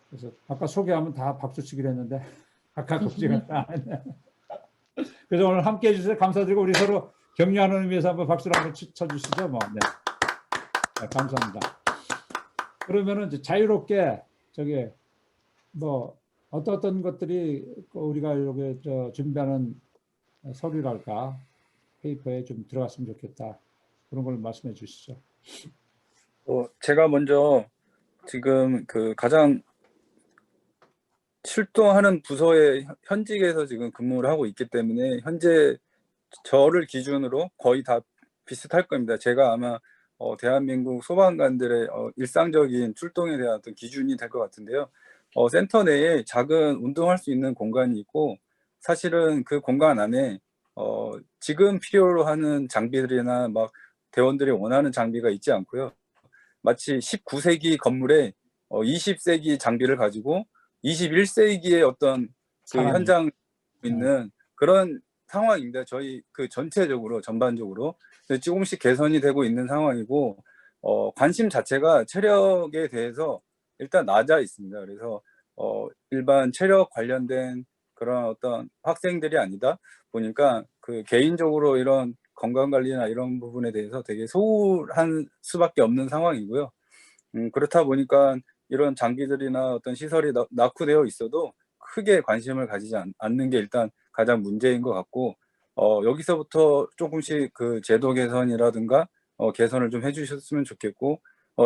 그래서 아까 소개하면 다 박수 치기로 했는데 아까 걱정을 안 했네. 그래서 오늘 함께 해주셔서 감사드리고 우리 서로 격려하는 의미에서 한번 박수를 한번 쳐주시죠. 뭐. 네. 네, 감사합니다. 그러면은 이제 자유롭게 저기 뭐 어떤 것들이 우리가 여기 준비하는 서류랄까 페이퍼에 좀 들어갔으면 좋겠다 그런 걸 말씀해 주시죠. 제가 먼저 지금 그 가장 출동하는 부서의 현직에서 지금 근무를 하고 있기 때문에 현재 저를 기준으로 거의 다 비슷할 겁니다. 제가 아마 대한민국 소방관들의 일상적인 출동에 대한 어떤 기준이 될 것 같은데요. 센터 내에 작은 운동할 수 있는 공간이 있고 사실은 그 공간 안에 지금 필요로 하는 장비들이나 막 대원들이 원하는 장비가 있지 않고요. 마치 19세기 건물에 20세기 장비를 가지고 21세기의 어떤 그 현장 있는 그런 상황입니다. 저희 그 전체적으로 전반적으로 조금씩 개선이 되고 있는 상황이고 관심 자체가 체력에 대해서 일단 낮아 있습니다. 그래서 일반 체력 관련된 그런 어떤 학생들이 아니다 보니까 그 개인적으로 이런 건강관리나 이런 부분에 대해서 되게 소홀한 수밖에 없는 상황이고요. 그렇다 보니까 이런 장비들이나 어떤 시설이 낙후되어 있어도 크게 관심을 가지지 않는 게 일단 가장 문제인 것 같고 여기서부터 조금씩 그 제도 개선이라든가 개선을 좀 해주셨으면 좋겠고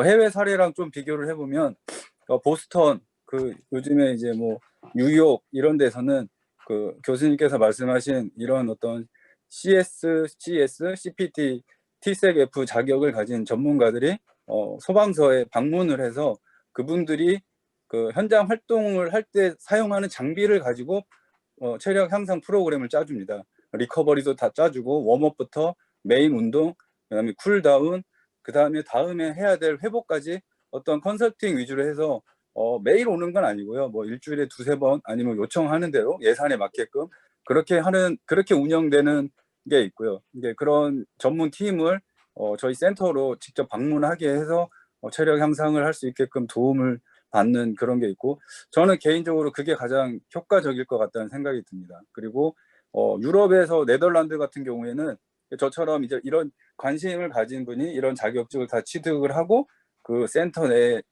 해외 사례랑 좀 비교를 해보면 보스턴 그 요즘에 이제 뭐 뉴욕 이런 데서는 그 교수님께서 말씀하신 이런 어떤 CS, CS, CPT, TSEC-F 자격을 가진 전문가들이 소방서에 방문을 해서 그분들이 그 현장 활동을 할 때 사용하는 장비를 가지고 체력 향상 프로그램을 짜줍니다. 리커버리도 다 짜주고 웜업부터 메인 운동, 그다음에 쿨다운, 그다음에 다음에 해야 될 회복까지 어떤 컨설팅 위주로 해서 매일 오는 건 아니고요. 뭐 일주일에 두세 번 아니면 요청하는 대로 예산에 맞게끔 그렇게 운영되는 게 있고요. 이제 그런 전문 팀을 저희 센터로 직접 방문하게 해서 체력 향상을 할 수 있게끔 도움을 받는 그런 게 있고 저는 개인적으로 그게 가장 효과적일 것 같다는 생각이 듭니다. 그리고 유럽에서 네덜란드 같은 경우에는 저처럼 이제 이런 관심을 가진 분이 이런 자격증을 다 취득을 하고 그 센터 내에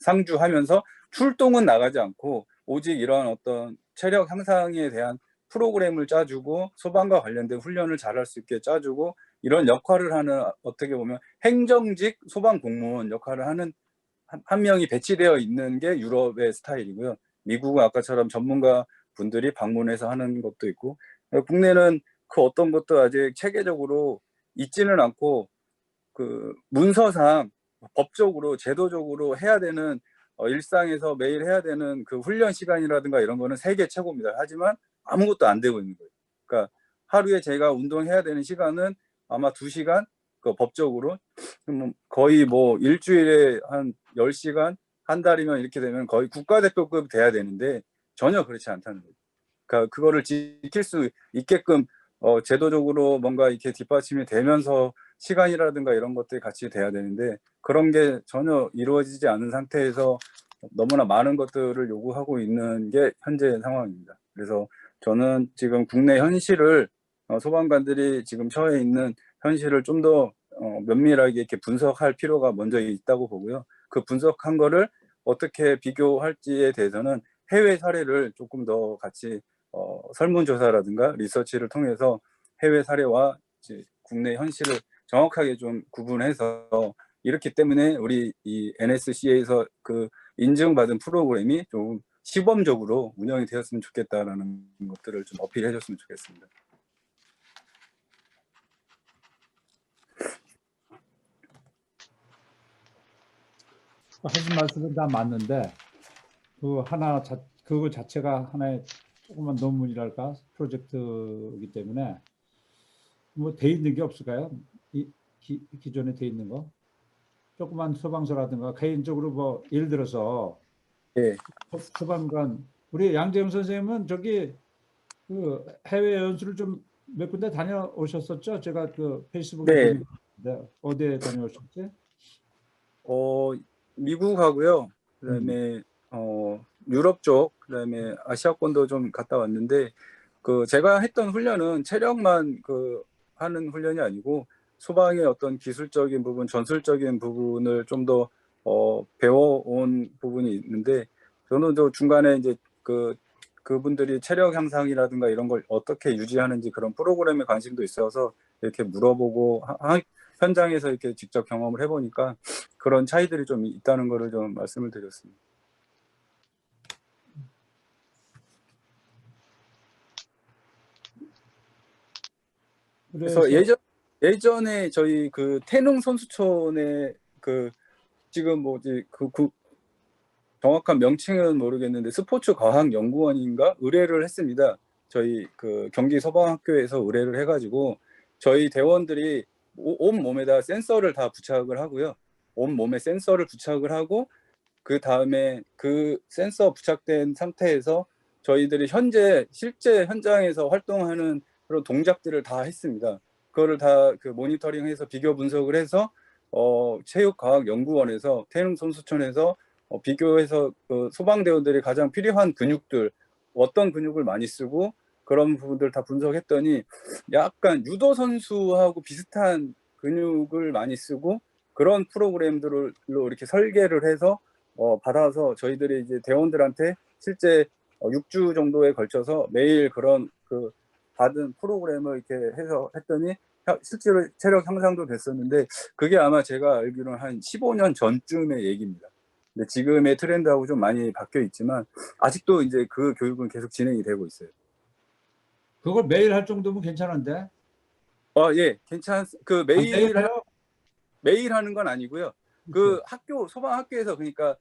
상주하면서 출동은 나가지 않고 오직 이런 어떤 체력 향상에 대한 프로그램을 짜주고 소방과 관련된 훈련을 잘할 수 있게 짜주고 이런 역할을 하는 어떻게 보면 행정직 소방 공무원 역할을 하는 한 명이 배치되어 있는 게 유럽의 스타일이고요. 미국은 아까처럼 전문가 분들이 방문해서 하는 것도 있고 국내는 그 어떤 것도 아직 체계적으로 있지는 않고 그 문서상 법적으로 제도적으로 해야 되는 일상에서 매일 해야 되는 그 훈련 시간이라든가 이런 거는 세계 최고입니다. 하지만 아무것도 안 되고 있는 거예요. 그러니까 하루에 제가 운동해야 되는 시간은 아마 2시간 그 법적으로 거의 뭐 일주일에 한 10시간 한 달이면 이렇게 되면 거의 국가대표급 돼야 되는데 전혀 그렇지 않다는 거예요. 그러니까 그거를 지킬 수 있게끔 제도적으로 뭔가 이렇게 뒷받침이 되면서 시간이라든가 이런 것들이 같이 돼야 되는데 그런 게 전혀 이루어지지 않은 상태에서 너무나 많은 것들을 요구하고 있는 게 현재 상황입니다. 그래서 저는 지금 국내 현실을 소방관들이 지금 처해 있는 현실을 좀 더 면밀하게 이렇게 분석할 필요가 먼저 있다고 보고요. 그 분석한 거를 어떻게 비교할지에 대해서는 해외 사례를 조금 더 같이 설문조사라든가 리서치를 통해서 해외 사례와 이제 국내 현실을 정확하게 좀 구분해서 이렇기 때문에 우리 이 NSC에서 그 인증받은 프로그램이 좀 시범적으로 운영이 되었으면 좋겠다라는 것들을 좀 어필해 줬으면 좋겠습니다. 하신 말씀은 다 맞는데 그거 자체가 하나의 조그만 논문이랄까 프로젝트이기 때문에 뭐 돼 있는 게 없을까요? 기존에 돼 있는 거 조그만 소방서라든가 개인적으로 뭐 예를 들어서 예. 소방관 우리 양재영 선생님은 저기 그 해외 연수를 좀 몇 군데 다녀오셨었죠? 제가 그 페이스북에 네. 보니까 어디에 다녀오셨지? 미국하고요. 그다음에 유럽 쪽, 그다음에 아시아권도 좀 갔다 왔는데 그 제가 했던 훈련은 체력만 그 하는 훈련이 아니고 소방의 어떤 기술적인 부분, 전술적인 부분을 좀 더 배워온 부분이 있는데 저는 또 중간에 이제 그분들이 체력 향상이라든가 이런 걸 어떻게 유지하는지 그런 프로그램에 관심도 있어서 이렇게 물어보고 현장에서 이렇게 직접 경험을 해보니까 그런 차이들이 좀 있다는 거를 좀 말씀을 드렸습니다. 그래서 예전에 저희 그 태릉 선수촌에 그 지금 뭐지 그 정확한 명칭은 모르겠는데 스포츠 과학 연구원인가 의뢰를 했습니다. 저희 그 경기 소방학교에서 의뢰를 해가지고 저희 대원들이 온 몸에다 센서를 다 부착을 하고요. 온 몸에 센서를 부착을 하고 그 다음에 그 센서 부착된 상태에서 저희들이 실제 현장에서 활동하는 그런 동작들을 다 했습니다. 그거를 다 그 모니터링해서 비교 분석을 해서 체육과학연구원에서 태릉 선수촌에서 비교해서 그 소방대원들이 가장 필요한 근육들 어떤 근육을 많이 쓰고 그런 부분들 다 분석했더니 약간 유도 선수하고 비슷한 근육을 많이 쓰고 그런 프로그램들로 이렇게 설계를 해서 받아서 저희들이 이제 대원들한테 실제 6주 정도에 걸쳐서 매일 그런 그 받은 프로그램을 이렇게 해서 했더니 실제로 체력 향상도 됐었는데 그게 아마 제가 알기로는 한 15년 전쯤의 얘기입니다. 근데 지금의 트렌드하고 좀 많이 바뀌어 있지만 아직도 이제 그 교육은 계속 진행이 되고 있어요. 그걸 매일 할 정도면 괜찮은데? 예, 그 매일 하는 건 아니고요. 그 소방학교에서 그러니까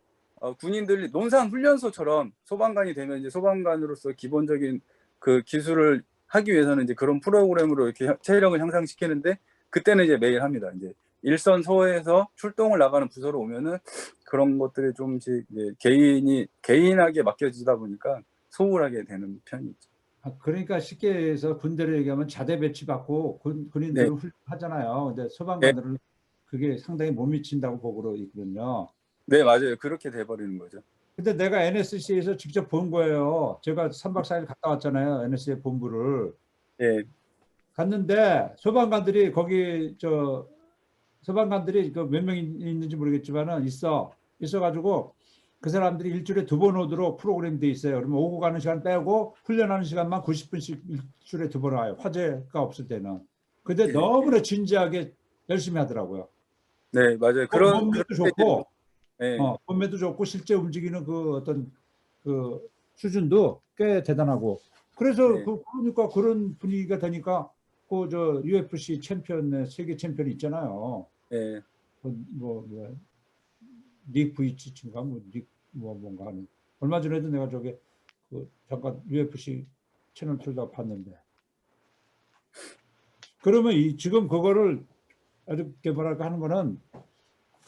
군인들이 논산 훈련소처럼 소방관이 되면 이제 소방관으로서 기본적인 그 기술을 하기 위해서는 이제 그런 프로그램으로 이렇게 체력을 향상시키는데 그때는 이제 매일 합니다. 이제 일선 소에서 출동을 나가는 부서로 오면은 그런 것들이 좀씩 개인하게 맡겨지다 보니까 소홀하게 되는 편이 있죠. 그러니까 쉽게 해서 군대로 얘기하면 자대 배치 받고 군인들은 하잖아요. 근데 소방관들은 그게 상당히 못 미친다고 보고 있거든요. 네, 맞아요. 그렇게 돼버리는 거죠. 근데 내가 NSC에서 직접 본 거예요. 제가 3박 4일 갔다 왔잖아요. NSC 본부를. 예. 갔는데 소방관들이 거기 소방관들이 그 몇 명 있는지 모르겠지만은 있어가지고 그 사람들이 일주일에 2번 오도록 프로그램 돼 있어요. 그러면 오고 가는 시간 빼고 훈련하는 시간만 90분씩 일주일에 2번 와요. 화재가 없을 때는. 근데 너무나 진지하게 열심히 하더라고요. 네, 맞아요. 몸매도 좋고, 네. 몸매도 좋고 실제 움직이는 그 어떤 그 수준도 꽤 대단하고. 그래서 네. 그러니까 그런 분위기가 되니까 그 UFC 챔피언, 세계 챔피언 있잖아요. 네. 닉 부이치친가 뭔가 하는. 얼마 전에도 내가 잠깐 UFC 채널 틀다가 봤는데. 그러면 지금 그거를 아주 개발할까 하는 거는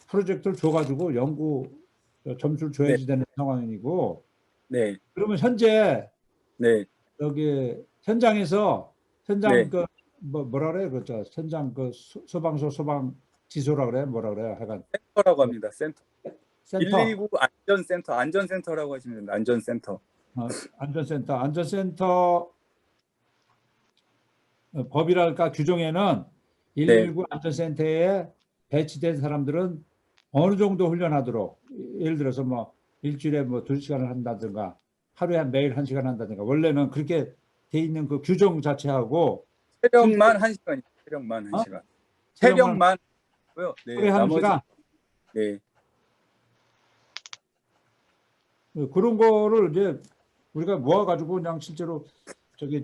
프로젝트를 줘가지고 연구 점수를 줘야지 되는 상황이고. 네. 그러면 현재 네. 여기 현장에서 네. 뭐라 그래? 현장 소방서 소방지소라 그래? 뭐라 그래? 하여간 센터라고 합니다. 센터. 센터. 119 안전센터라고 하시면 됩니다. 안전센터. 안전센터 법이랄까 규정에는 119 안전센터에 배치된 사람들은 어느 정도 훈련하도록, 예를 들어서 뭐 일주일에 뭐 2시간을 한다든가 하루에 매일 1시간 한다든가, 원래는 그렇게 돼 있는 그 규정 자체하고 체력만 1시간이요. 체력만 1시간. 체력만고요. 네. 하루에 1시간. 네. 그런 거를 이제 우리가 모아가지고 그냥 실제로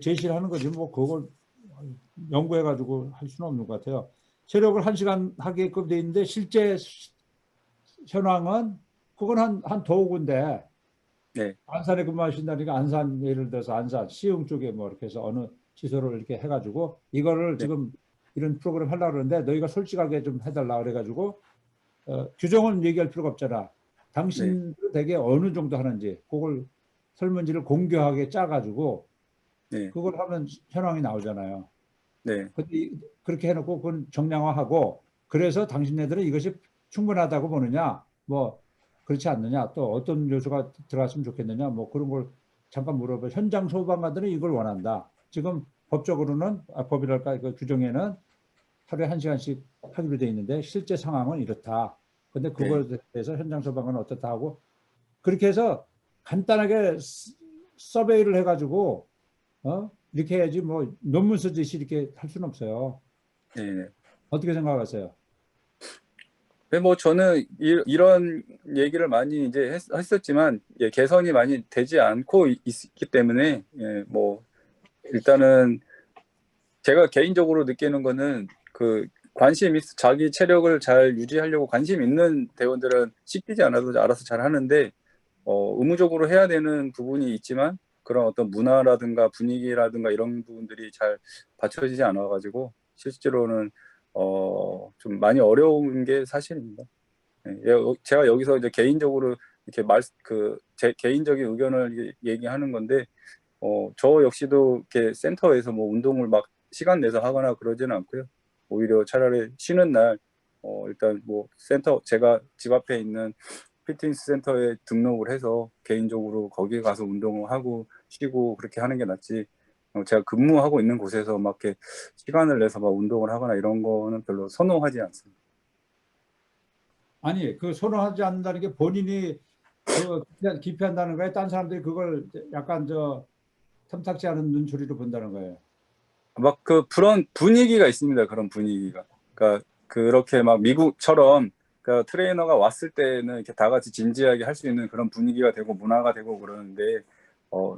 제시를 하는 거지, 뭐 그걸 연구해가지고 할 수는 없는 것 같아요. 체력을 1시간 하게끔 돼 있는데 실제 현황은 그건 한 도구인데, 안산에 근무하신다니까 안산, 예를 들어서 안산 시흥 쪽에 뭐 이렇게 해서 어느 시설을 이렇게 해가지고 이거를 지금 이런 프로그램 하려고 그러는데 너희가 솔직하게 좀 해달라 그래가지고 규정은 얘기할 필요가 없잖아. 당신들 되게 어느 정도 하는지 그걸 설문지를 공개하게 짜가지고 그걸 하면 현황이 나오잖아요. 근데 그렇게 해놓고 그건 정량화하고, 그래서 당신네들은 이것이 충분하다고 보느냐, 뭐 그렇지 않느냐, 또 어떤 요소가 들어갔으면 좋겠느냐, 뭐 그런 걸 잠깐 물어봐. 현장 소방관들은 이걸 원한다. 지금 법적으로는 법이랄까 그 규정에는 하루에 1시간씩 하기로 돼 있는데 실제 상황은 이렇다. 근데 네. 그거에 대해서 현장 소방관은 어떻다 하고 그렇게 해서 간단하게 서베이를 해가지고 이렇게 해야지 뭐 논문 쓰듯이 이렇게 할 수는 없어요. 네. 어떻게 생각하세요? 뭐 저는 이런 얘기를 많이 이제 했었지만 예, 개선이 많이 되지 않고 있기 때문에 예, 뭐 일단은 제가 개인적으로 느끼는 거는 그 관심 자기 체력을 잘 유지하려고 관심 있는 대원들은 시키지 않아도 알아서 잘 하는데 의무적으로 해야 되는 부분이 있지만 그런 어떤 문화라든가 분위기라든가 이런 부분들이 잘 받쳐지지 않아가지고 실제로는 좀 많이 어려운 게 사실입니다. 예, 제가 여기서 이제 개인적으로 이렇게 제 개인적인 의견을 얘기하는 건데, 저 역시도 이렇게 센터에서 뭐 운동을 막 시간 내서 하거나 그러지는 않고요. 오히려 차라리 쉬는 날, 일단 뭐 제가 집 앞에 있는 피트니스 센터에 등록을 해서 개인적으로 거기에 가서 운동을 하고 쉬고 그렇게 하는 게 낫지. 제가 근무하고 있는 곳에서 막 이렇게 시간을 내서 막 운동을 하거나 이런 거는 별로 선호하지 않습니다. 아니, 그 선호하지 않는다는 게 본인이 그 기피한다는 거예요? 딴 사람들이 그걸 약간 탐탁지 않은 눈초리로 본다는 거예요. 막 그런 분위기가 있습니다. 그런 분위기가. 그러니까 그렇게 막 미국처럼 그러니까 트레이너가 왔을 때는 이렇게 다 같이 진지하게 할 수 있는 그런 분위기가 되고 문화가 되고 그러는데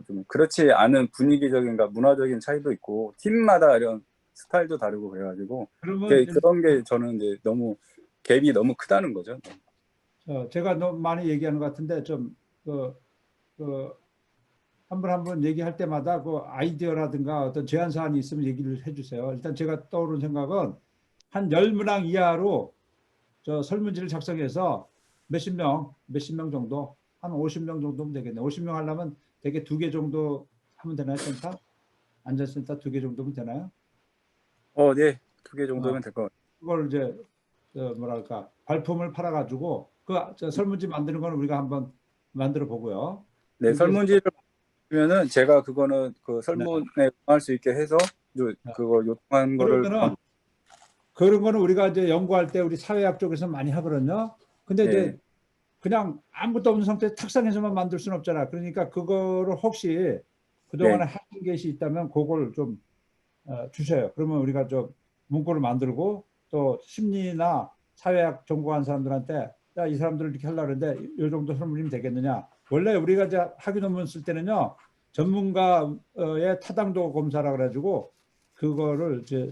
좀 그렇지 않은 분위기적인 그러니까 문화적인 차이도 있고 팀마다 이런 스타일도 다르고 그래가지고 그러면 그런 게 저는 이제 너무 갭이 너무 크다는 거죠. 제가 너무 많이 얘기하는 것 같은데 좀 그 한 번 얘기할 때마다 그 아이디어라든가 어떤 제안 사안이 있으면 얘기를 해주세요. 일단 제가 떠오른 생각은 한 10문항 이하로 설문지를 작성해서 몇십 명 정도, 한 50명 정도면 되겠네. 50명 하려면 대개 2개 정도 하면 되나요, 센터? 안전센터 2개 정도면 되나요? 네. 2개 어, 정도면 될 것 같아요. 그걸 이제 뭐랄까 발품을 팔아가지고 설문지 만드는 건 우리가 한번 만들어 보고요. 네, 그렇게 해서 설문지를 보면은 제가 그거는 그 네. 설문에 응할 수 있게 해서 그거 요청한 거를 그러면은 그런 거는 우리가 이제 연구할 때 우리 사회학 쪽에서 많이 하거든요. 근데 예, 이제 그냥 아무것도 없는 상태에서 탁상에서만 만들 수는 없잖아. 그러니까 그거를 혹시 예. 그동안에 하신 것이 있다면 그걸 좀 주셔요. 그러면 우리가 좀 문구를 만들고 또 심리나 사회학 전공한 사람들한테 야, 이 사람들 이렇게 하려고 그러는데 이 정도 설문이면 되겠느냐. 원래 우리가 이제 학위 논문 쓸 때는요. 전문가의 타당도 검사라 그래가지고 그거를 이제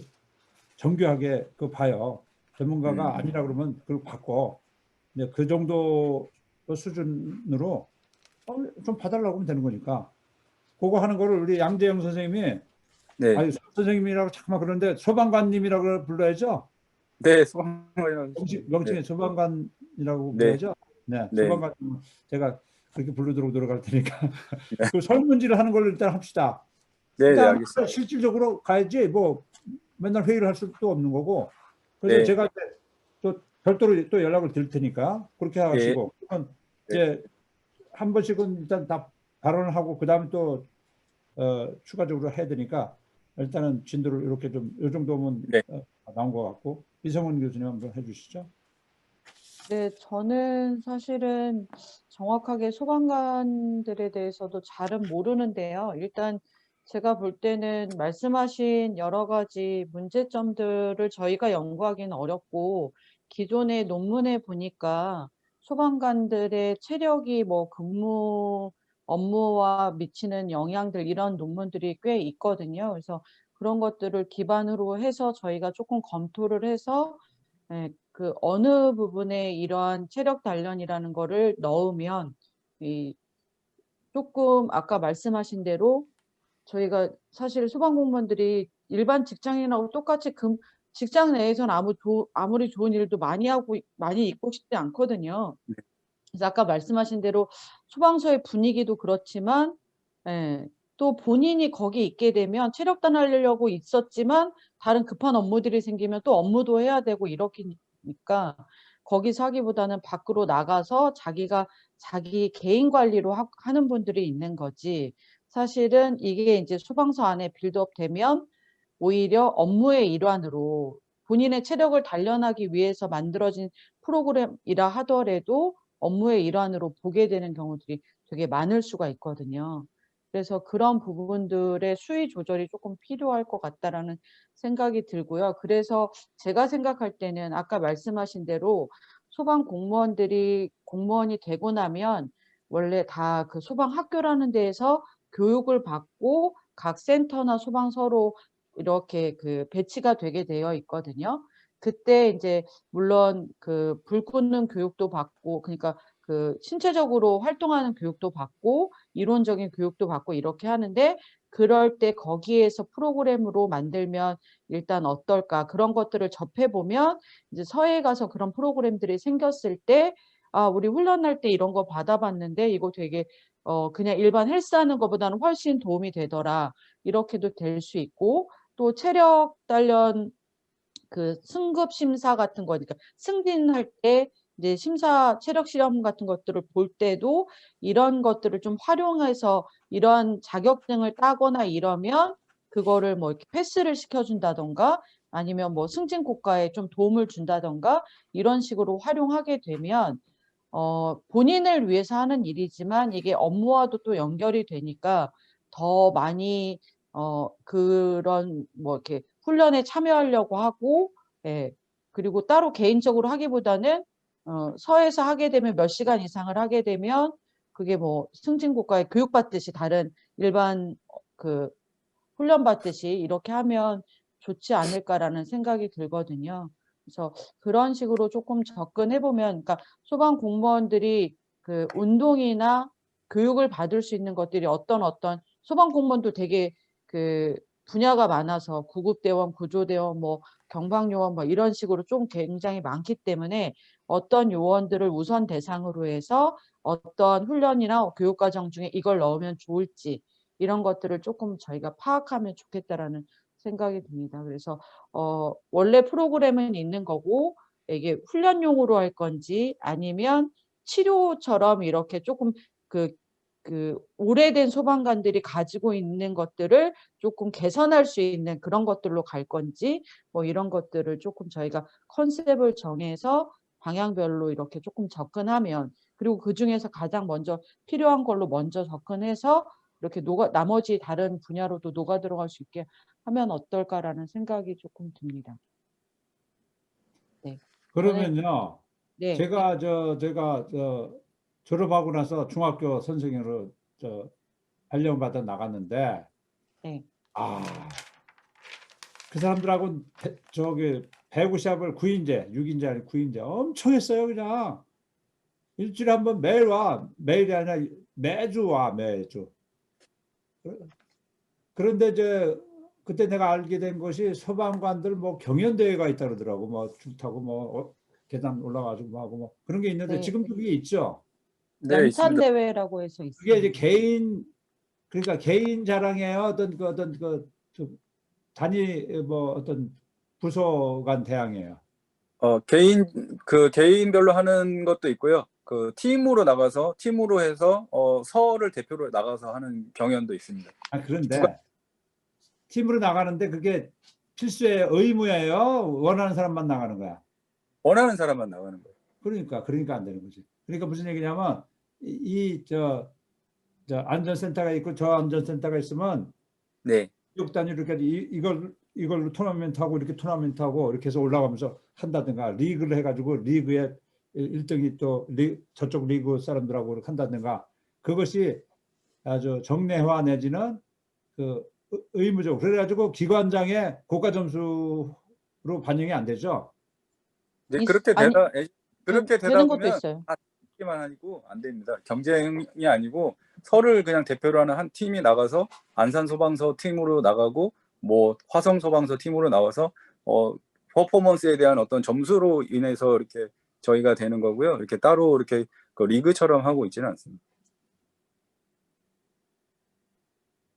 정교하게 그 봐요. 전문가가 아니라 그러면 그걸 바꿔. 근데 그 정도 수준으로 좀 봐달라고 하면 되는 거니까. 그거 하는 거를 우리 양재영 선생님이 네, 아니 선생님이라고 자꾸만 그러는데 소방관님이라고 불러야죠. 네, 소방관이라고 네, 명칭에 소방관이라고 네, 불러야죠. 네, 네, 소방관 제가 그렇게 부르도록 노력할 테니까 네, 그 설문지를 하는 걸 일단 합시다. 네, 네, 그다음 알겠습니다. 실질적으로 가야지 뭐 맨날 회의를 할 수도 없는 거고. 그래서 네, 제가 또 별도로 또 연락을 드릴 테니까 그렇게 예, 하시고 네, 이제 한 번씩은 일단 다 발언을 하고 그다음에 또 추가적으로 해야 되니까 일단은 진도를 이렇게 좀 이 정도면 네. 나온 것 같고 이성훈 교수님 한번 해주시죠. 네, 저는 사실은 정확하게 소방관들에 대해서도 잘은 모르는데요. 일단 제가 볼 때는 말씀하신 여러 가지 문제점들을 저희가 연구하기는 어렵고, 기존의 논문에 보니까 소방관들의 체력이 뭐 근무 업무와 미치는 영향들 이런 논문들이 꽤 있거든요. 그래서 그런 것들을 기반으로 해서 저희가 조금 검토를 해서 그 어느 부분에 이러한 체력 단련이라는 거를 넣으면 이 조금 아까 말씀하신 대로 저희가 사실 소방공무원들이 일반 직장인하고 똑같이 직장 내에서는 아무리 좋은 일도 많이 있고 싶지 않거든요. 그래서 아까 말씀하신 대로 소방서의 분위기도 그렇지만 예, 또 본인이 거기 있게 되면 체력 단련하려고 있었지만 다른 급한 업무들이 생기면 또 업무도 해야 되고 이렇게니까 거기서 하기보다는 밖으로 나가서 자기가 자기 개인 관리로 하는 분들이 있는 거지. 사실은 이게 이제 소방서 안에 빌드업 되면 오히려 업무의 일환으로 본인의 체력을 단련하기 위해서 만들어진 프로그램이라 하더라도 업무의 일환으로 보게 되는 경우들이 되게 많을 수가 있거든요. 그래서 그런 부분들의 수위 조절이 조금 필요할 것 같다라는 생각이 들고요. 그래서 제가 생각할 때는 아까 말씀하신 대로 소방 공무원들이 공무원이 되고 나면 원래 다 그 소방학교라는 데에서 교육을 받고 각 센터나 소방서로 이렇게 그 배치가 되게 되어 있거든요. 그때 이제 물론 그 불 끄는 교육도 받고 그러니까 그 신체적으로 활동하는 교육도 받고 이론적인 교육도 받고 이렇게 하는데 그럴 때 거기에서 프로그램으로 만들면 일단 어떨까 그런 것들을 접해보면 이제 서해에 가서 그런 프로그램들이 생겼을 때 아, 우리 훈련할 때 이런 거 받아봤는데 이거 되게 그냥 일반 헬스하는 것보다는 훨씬 도움이 되더라. 이렇게도 될 수 있고 또 체력 단련 그 승급 심사 같은 거니까 승진할 때 이제 심사 체력 시험 같은 것들을 볼 때도 이런 것들을 좀 활용해서 이런 자격증을 따거나 이러면 그거를 뭐 이렇게 패스를 시켜준다던가 아니면 뭐 승진 국가에 좀 도움을 준다던가 이런 식으로 활용하게 되면 본인을 위해서 하는 일이지만 이게 업무와도 또 연결이 되니까 더 많이 그런 뭐 이렇게 훈련에 참여하려고 하고 예. 그리고 따로 개인적으로 하기보다는 서에서 하게 되면 몇 시간 이상을 하게 되면 그게 뭐 승진 국가에 교육받듯이 다른 일반 그 훈련 받듯이 이렇게 하면 좋지 않을까라는 생각이 들거든요. 그래서 그런 식으로 조금 접근해 보면, 그러니까 소방 공무원들이 그 운동이나 교육을 받을 수 있는 것들이 어떤 소방 공무원도 되게 그 분야가 많아서 구급대원, 구조대원, 뭐 경방요원 뭐 이런 식으로 좀 굉장히 많기 때문에 어떤 요원들을 우선 대상으로 해서 어떤 훈련이나 교육과정 중에 이걸 넣으면 좋을지 이런 것들을 조금 저희가 파악하면 좋겠다라는 생각이 듭니다. 그래서 원래 프로그램은 있는 거고 이게 훈련용으로 할 건지 아니면 치료처럼 이렇게 조금 그 오래된 소방관들이 가지고 있는 것들을 조금 개선할 수 있는 그런 것들로 갈 건지 뭐 이런 것들을 조금 저희가 컨셉을 정해서 방향별로 이렇게 조금 접근하면 그리고 그중에서 가장 먼저 필요한 걸로 먼저 접근해서 이렇게 나머지 다른 분야로도 녹아 들어갈 수 있게 하면 어떨까라는 생각이 조금 듭니다. 네. 그러면요. 네. 제가 졸업하고 나서 중학교 선생님으로 발령받아 나갔는데 네. 그 사람들하고 저기 배구 시합을 9인제, 6인제 아니 9인제 엄청 했어요. 그냥 일주일에 한 번 매일 와. 매일이 아니라 매주 와, 매주. 그런데 이제 그때 내가 알게 된 것이 소방관들 뭐 경연대회가 있다 그러더라고. 뭐 줄 타고 뭐 계단 올라가지고 뭐 하고 뭐 그런 게 있는데 네. 지금도 그게 있죠. 네, 연탄 있습니다. 대회라고 해서 그게 이제 있습니다. 그러니까 개인 자랑이에요. 좀 단위 뭐 어떤 부서 간 대항이에요. 개인별로 하는 것도 있고요. 그 팀으로 해서 서를 대표로 나가서 하는 경연도 있습니다. 그런데 팀으로 나가는데 그게 필수의 의무예요. 원하는 사람만 나가는 거야. 원하는 사람만 나가는 거예요. 그러니까 안 되는 거지. 그러니까 무슨 얘기냐면 저 안전센터가 있고 저 안전센터가 있으면 네. 지역 단위로 이렇게 이걸로 토너먼트하고 이렇게 토너먼트하고 이렇게 해서 올라가면서 한다든가 리그를 해가지고 리그에 1등이 또 저쪽 리그 사람들하고 한다든가 그것이 아주 정례화 내지는 그 의무적 그래가지고 기관장의 고가 점수로 반영이 안 되죠. 네, 아니, 그렇게 되는 되다 것도 보면 있어요. 만 아니고 안 됩니다. 경쟁이 아니고 서를 그냥 대표로 하는 한 팀이 나가서 안산 소방서 팀으로 나가고 뭐 화성 소방서 팀으로 나와서 퍼포먼스에 대한 어떤 점수로 인해서 이렇게 저희가 되는 거고요. 이렇게 따로 이렇게 그 리그처럼 하고 있지는 않습니다.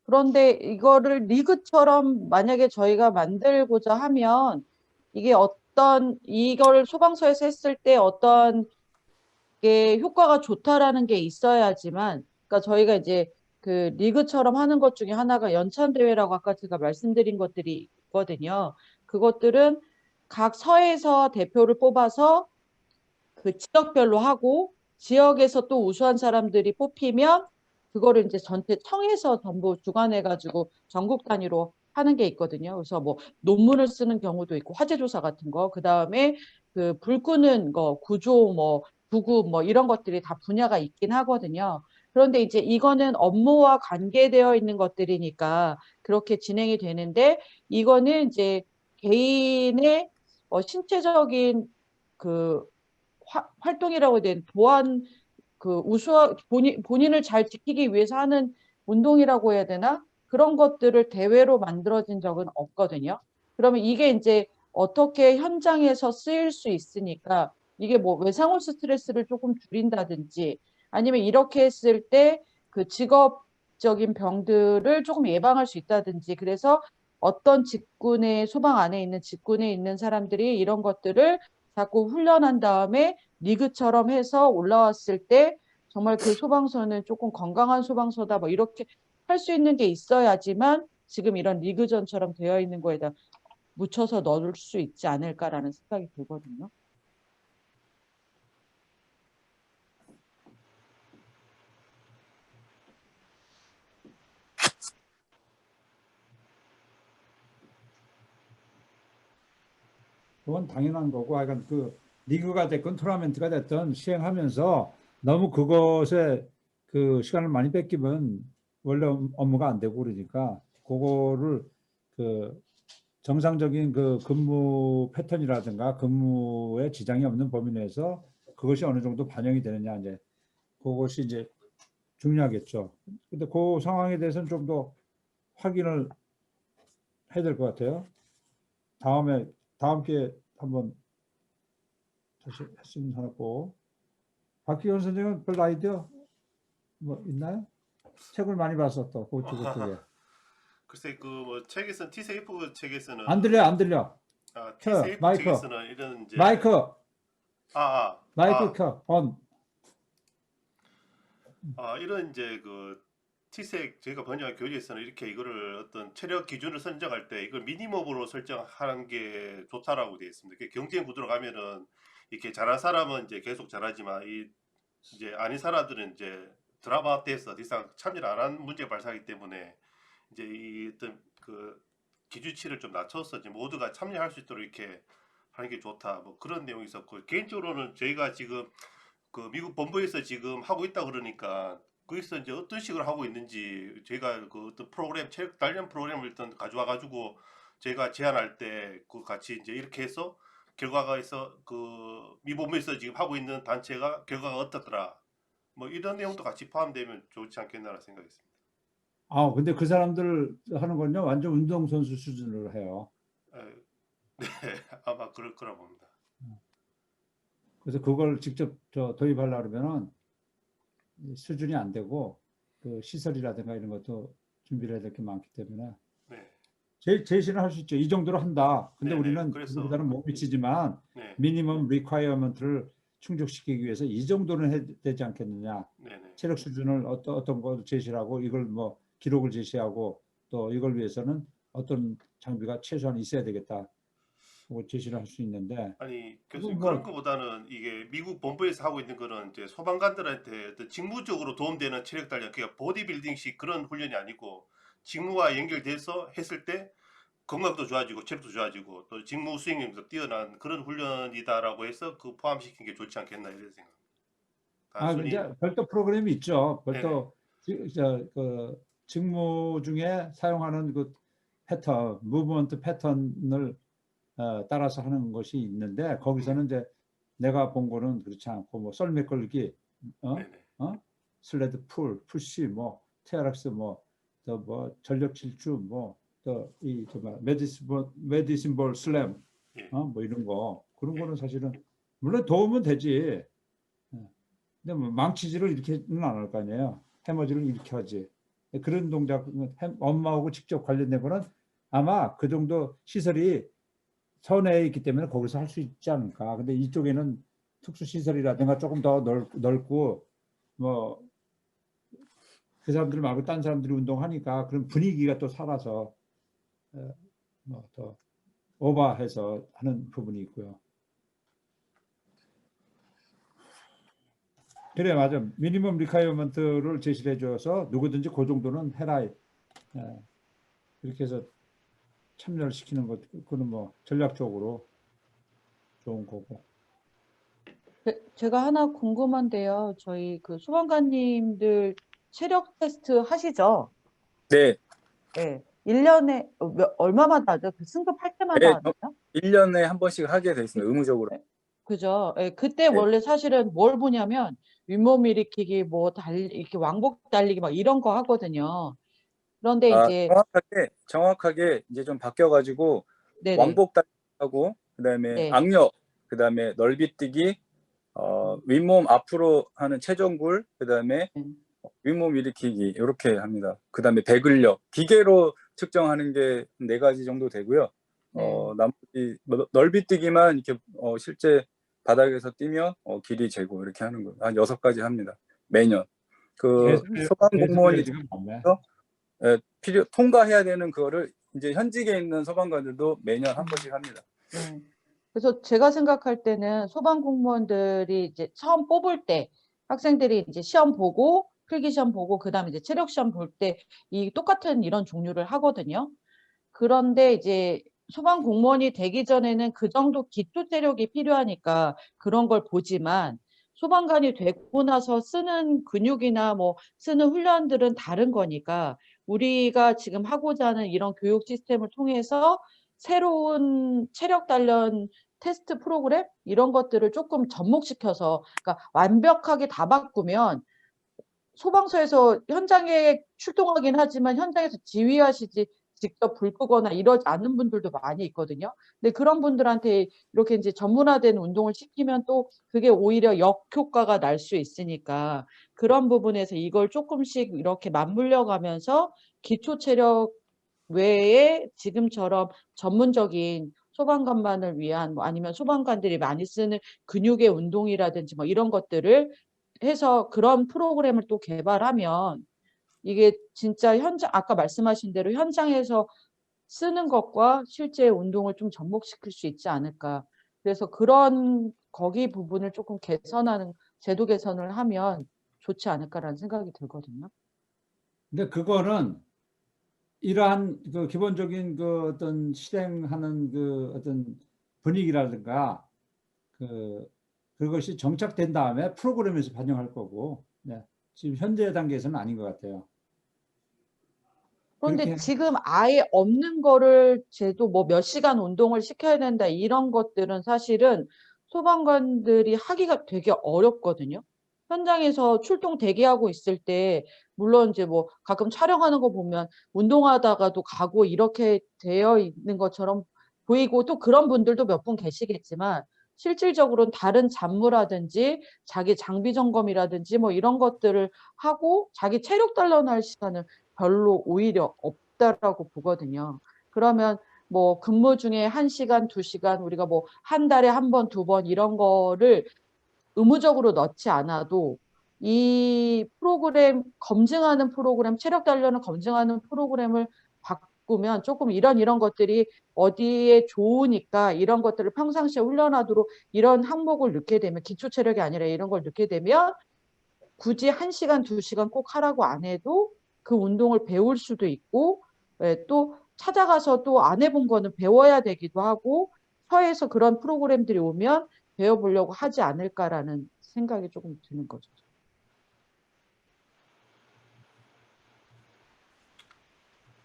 그런데 이거를 리그처럼 만약에 저희가 만들고자 하면 이게 어떤 이걸 소방서에서 했을 때 어떤 게 효과가 좋다라는 게 있어야지만, 그러니까 저희가 이제 그 리그처럼 하는 것 중에 하나가 연찬 대회라고 아까 제가 말씀드린 것들이 있거든요. 그것들은 각 서에서 대표를 뽑아서 그 지역별로 하고, 지역에서 또 우수한 사람들이 뽑히면 그거를 이제 전체 청에서 전부 주관해 가지고 전국 단위로 하는 게 있거든요. 그래서 뭐 논문을 쓰는 경우도 있고, 화재 조사 같은 거, 그다음에 그 불 끄는 거, 구조 뭐 구급 뭐 이런 것들이 다 분야가 있긴 하거든요. 그런데 이제 이거는 업무와 관계되어 있는 것들이니까 그렇게 진행이 되는데, 이거는 이제 개인의 신체적인 그 활동이라고 된 보안, 그 본인을 잘 지키기 위해서 하는 운동이라고 해야 되나? 그런 것들을 대회로 만들어진 적은 없거든요. 그러면 이게 이제 어떻게 현장에서 쓰일 수 있으니까, 이게 뭐 외상후 스트레스를 조금 줄인다든지, 아니면 이렇게 했을 때 그 직업적인 병들을 조금 예방할 수 있다든지, 그래서 어떤 직군에, 소방 안에 있는 직군에 있는 사람들이 이런 것들을 자꾸 훈련한 다음에 리그처럼 해서 올라왔을 때 정말 그 소방서는 조금 건강한 소방서다 뭐 이렇게 할 수 있는 게 있어야지만 지금 이런 리그전처럼 되어 있는 거에다 묻혀서 넣을 수 있지 않을까라는 생각이 들거든요. 그건 당연한 거고, 하여간 그 리그가 됐건 토너먼트가 됐든 시행하면서 너무 그것에 그 시간을 많이 뺏기면 원래 업무가 안 되고 그러니까, 그거를 그 정상적인 그 근무 패턴이라든가 근무에 지장이 없는 범위 내에서 그것이 어느 정도 반영이 되느냐, 이제 그것이 이제 중요하겠죠. 근데 그 상황에 대해서는 좀 더 확인을 해야 될 것 같아요. 다음 기회에 한번 다시 했으면 하고. 박기현 선생은 별 아이디어 뭐 있나요? 책을 많이 봤어 또 그쪽에. 글쎄 그 뭐 책에서는 T-세이프 책에서는 안 들려. 켜 T-세이프 마이크 책에서는 이런 이제 마이크 아, 아, 마이크 아, 켜 on. 이런 이제 그 T색 저희가 번역한 교재에서는 이렇게 이거를 어떤 체력 기준을 선정할 때 이걸 미니멈으로 설정하는 게 좋다라고 되어 있습니다. 경쟁 구도로 가면은 이렇게 잘한 사람은 이제 계속 잘하지만 이 이제 아닌 사람들은 이제 드라마 때에서 더 이상 참여를 안 한 문제가 발생하기 때문에 이제 이 어떤 그 기준치를 좀 낮춰서 이제 모두가 참여할 수 있도록 이렇게 하는 게 좋다. 뭐 그런 내용이 있었고, 개인적으로는 저희가 지금 그 미국 본부에서 지금 하고 있다 그러니까 거기서 이제 어떤 식으로 하고 있는지 저희가 그 어떤 프로그램 체육 단련 프로그램을 일단 가져와 가지고 저희가 제안할 때 그 같이 이제 이렇게 해서 결과가 있어 그 미 본부에서 지금 하고 있는 단체가 결과가 어떻더라 뭐 이런 내용도 같이 포함되면 좋지 않겠나라는 생각이 있습니다. 근데 그 사람들 하는 건요 완전 운동선수 수준으로 해요. 에, 네, 아마 그럴 거라 봅니다. 그래서 그걸 직접 도입하려고 그러면은 수준이 안 되고, 그 시설이라든가 이런 것도 준비를 해야 될 게 많기 때문에 네, 제시는 할 수 있죠. 이 정도로 한다. 근데 네, 네. 우리는 그래서 우리보다는 못 미치지만 네, 미니멈 리퀘어먼트를 충족시키기 위해서 이 정도는 해야 되지 않겠느냐. 네, 네. 체력 수준을 어떤 거 제시를 하고, 이걸 뭐 기록을 제시하고, 또 이걸 위해서는 어떤 장비가 최소한 있어야 되겠다. 뭐 제시를 할 수 있는데, 아니 그거 교수님 그런 뭐 거보다는 이게 미국 본부에서 하고 있는 거는 이제 소방관들한테 어떤 직무적으로 도움되는 체력 단련, 그러니까 보디빌딩식 그런 훈련이 아니고 직무와 연결돼서 했을 때 건강도 좋아지고 체력도 좋아지고 또 직무 수행력도 뛰어난 그런 훈련이다라고 해서 그 포함시킨 게 좋지 않겠나 이런 생각. 단순히 이제 별도 프로그램이 있죠. 네네 별도 그 직무 중에 사용하는 그 패턴, 무브먼트 패턴을 따라서 하는 것이 있는데, 네, 거기서는 이제 내가 본 거는 그렇지 않고, 뭐 썰매 끌기, 어, 네네 슬레드 풀, 푸시, 뭐 TRX, 뭐 또 뭐 전력 질주, 뭐 또 이 정말 메디신 볼 슬램, 예, 뭐 이런 거, 그런 예. 거는 사실은 물론 도움은 되지. 근데 뭐 망치질을 이렇게는 안 할 거 아니에요. 해머지를 이렇게 하지. 그런 동작, 엄마하고 직접 관련된 거는 아마 그 정도 시설이 서내에 있기 때문에 거기서 할 수 있지 않을까. 근데 이쪽에는 특수시설이라든가 조금 더 넓고 뭐 그 사람들 말고 딴 사람들이 운동하니까 그런 분위기가 또 살아서 뭐 더 오버해서 하는 부분이 있고요. 그래 맞아. 미니멈 리콰이어먼트를 제시를 해줘서 누구든지 그 정도는 해라. 이렇게 해서 참여를 시키는 것 그거는 뭐 전략적으로 좋은 거고. 제가 하나 궁금한데요. 저희 그 소방관님들 체력 테스트 하시죠? 네, 네. 1년에 얼마마다 하죠? 그 승급할 때마다 네, 하나요? 1년에 한 번씩 하게 돼 있습니다. 의무적으로. 그죠? 예, 그때 네. 원래 사실은 뭘 보냐면 윗몸 일으키기, 뭐 이렇게 왕복 달리기 막 이런 거 하거든요. 그런데 아, 이제 정확하게 이제 좀 바뀌어가지고 네네. 왕복 달리기하고 그다음에 네. 악력, 그다음에 넓이뛰기, 윗몸 앞으로 하는 체중굴, 그다음에 윗몸 일으키기 이렇게 합니다. 그다음에 배근력, 기계로 측정하는 게 4가지 정도 되고요. 네. 나머지 넓이뛰기만 이렇게 실제 바닥에서 뛰면 길이 재고 이렇게 하는 거예요. 한 6가지 합니다. 매년. 그 소방 공무원이 지금 맞네. 통과해야 되는 그거를 이제 현직에 있는 소방관들도 매년 한 번씩 합니다. 네. 그래서 제가 생각할 때는 소방 공무원들이 이제 처음 뽑을 때 학생들이 이제 시험 보고 필기 시험 보고 그다음에 이제 체력 시험 볼 때 이 똑같은 이런 종류를 하거든요. 그런데 이제 소방 공무원이 되기 전에는 그 정도 기초 체력이 필요하니까 그런 걸 보지만 소방관이 되고 나서 쓰는 근육이나 뭐 쓰는 훈련들은 다른 거니까 우리가 지금 하고자 하는 이런 교육 시스템을 통해서 새로운 체력 단련 테스트 프로그램 이런 것들을 조금 접목시켜서 그러니까 완벽하게 다 바꾸면 소방서에서 현장에 출동하긴 하지만 현장에서 지휘하시지 직접 불 끄거나 이러지 않는 분들도 많이 있거든요. 근데 그런 분들한테 이렇게 이제 전문화된 운동을 시키면 또 그게 오히려 역효과가 날 수 있으니까 그런 부분에서 이걸 조금씩 이렇게 맞물려 가면서 기초 체력 외에 지금처럼 전문적인 소방관만을 위한 뭐 아니면 소방관들이 많이 쓰는 근육의 운동이라든지 뭐 이런 것들을 해서 그런 프로그램을 또 개발하면 이게 진짜 현장 아까 말씀하신 대로 현장에서 쓰는 것과 실제 운동을 좀 접목시킬 수 있지 않을까. 그래서 그런 거기 부분을 조금 개선하는 제도 개선을 하면 좋지 않을까라는 생각이 들거든요. 근데 그거는 이러한 그 기본적인 그 어떤 실행하는 그 어떤 분위기라든가 그것이 정착된 다음에 프로그램에서 반영할 거고, 네. 지금 현재 단계에서는 아닌 것 같아요. 그런데 그렇게 지금 아예 없는 거를 제도 뭐 몇 시간 운동을 시켜야 된다 이런 것들은 사실은 소방관들이 하기가 되게 어렵거든요. 현장에서 출동 대기하고 있을 때 물론 이제 뭐 가끔 촬영하는 거 보면 운동하다가도 가고 이렇게 되어 있는 것처럼 보이고 또 그런 분들도 몇 분 계시겠지만 실질적으로는 다른 잡무라든지 자기 장비 점검이라든지 뭐 이런 것들을 하고 자기 체력 단련할 시간을 별로 오히려 없다라고 보거든요. 그러면 뭐 근무 중에 1시간, 2시간 우리가 뭐 한 달에 한 번, 2번 이런 거를 의무적으로 넣지 않아도 이 프로그램 검증하는 프로그램, 체력 단련을 검증하는 프로그램을 바꾸면 조금 이런 것들이 어디에 좋으니까 이런 것들을 평상시에 훈련하도록 이런 항목을 넣게 되면 기초 체력이 아니라 이런 걸 넣게 되면 굳이 1시간, 2시간 꼭 하라고 안 해도 그 운동을 배울 수도 있고 또 찾아가서 또 안 해본 거는 배워야 되기도 하고 서에서 그런 프로그램들이 오면 배워보려고 하지 않을까라는 생각이 조금 드는 거죠.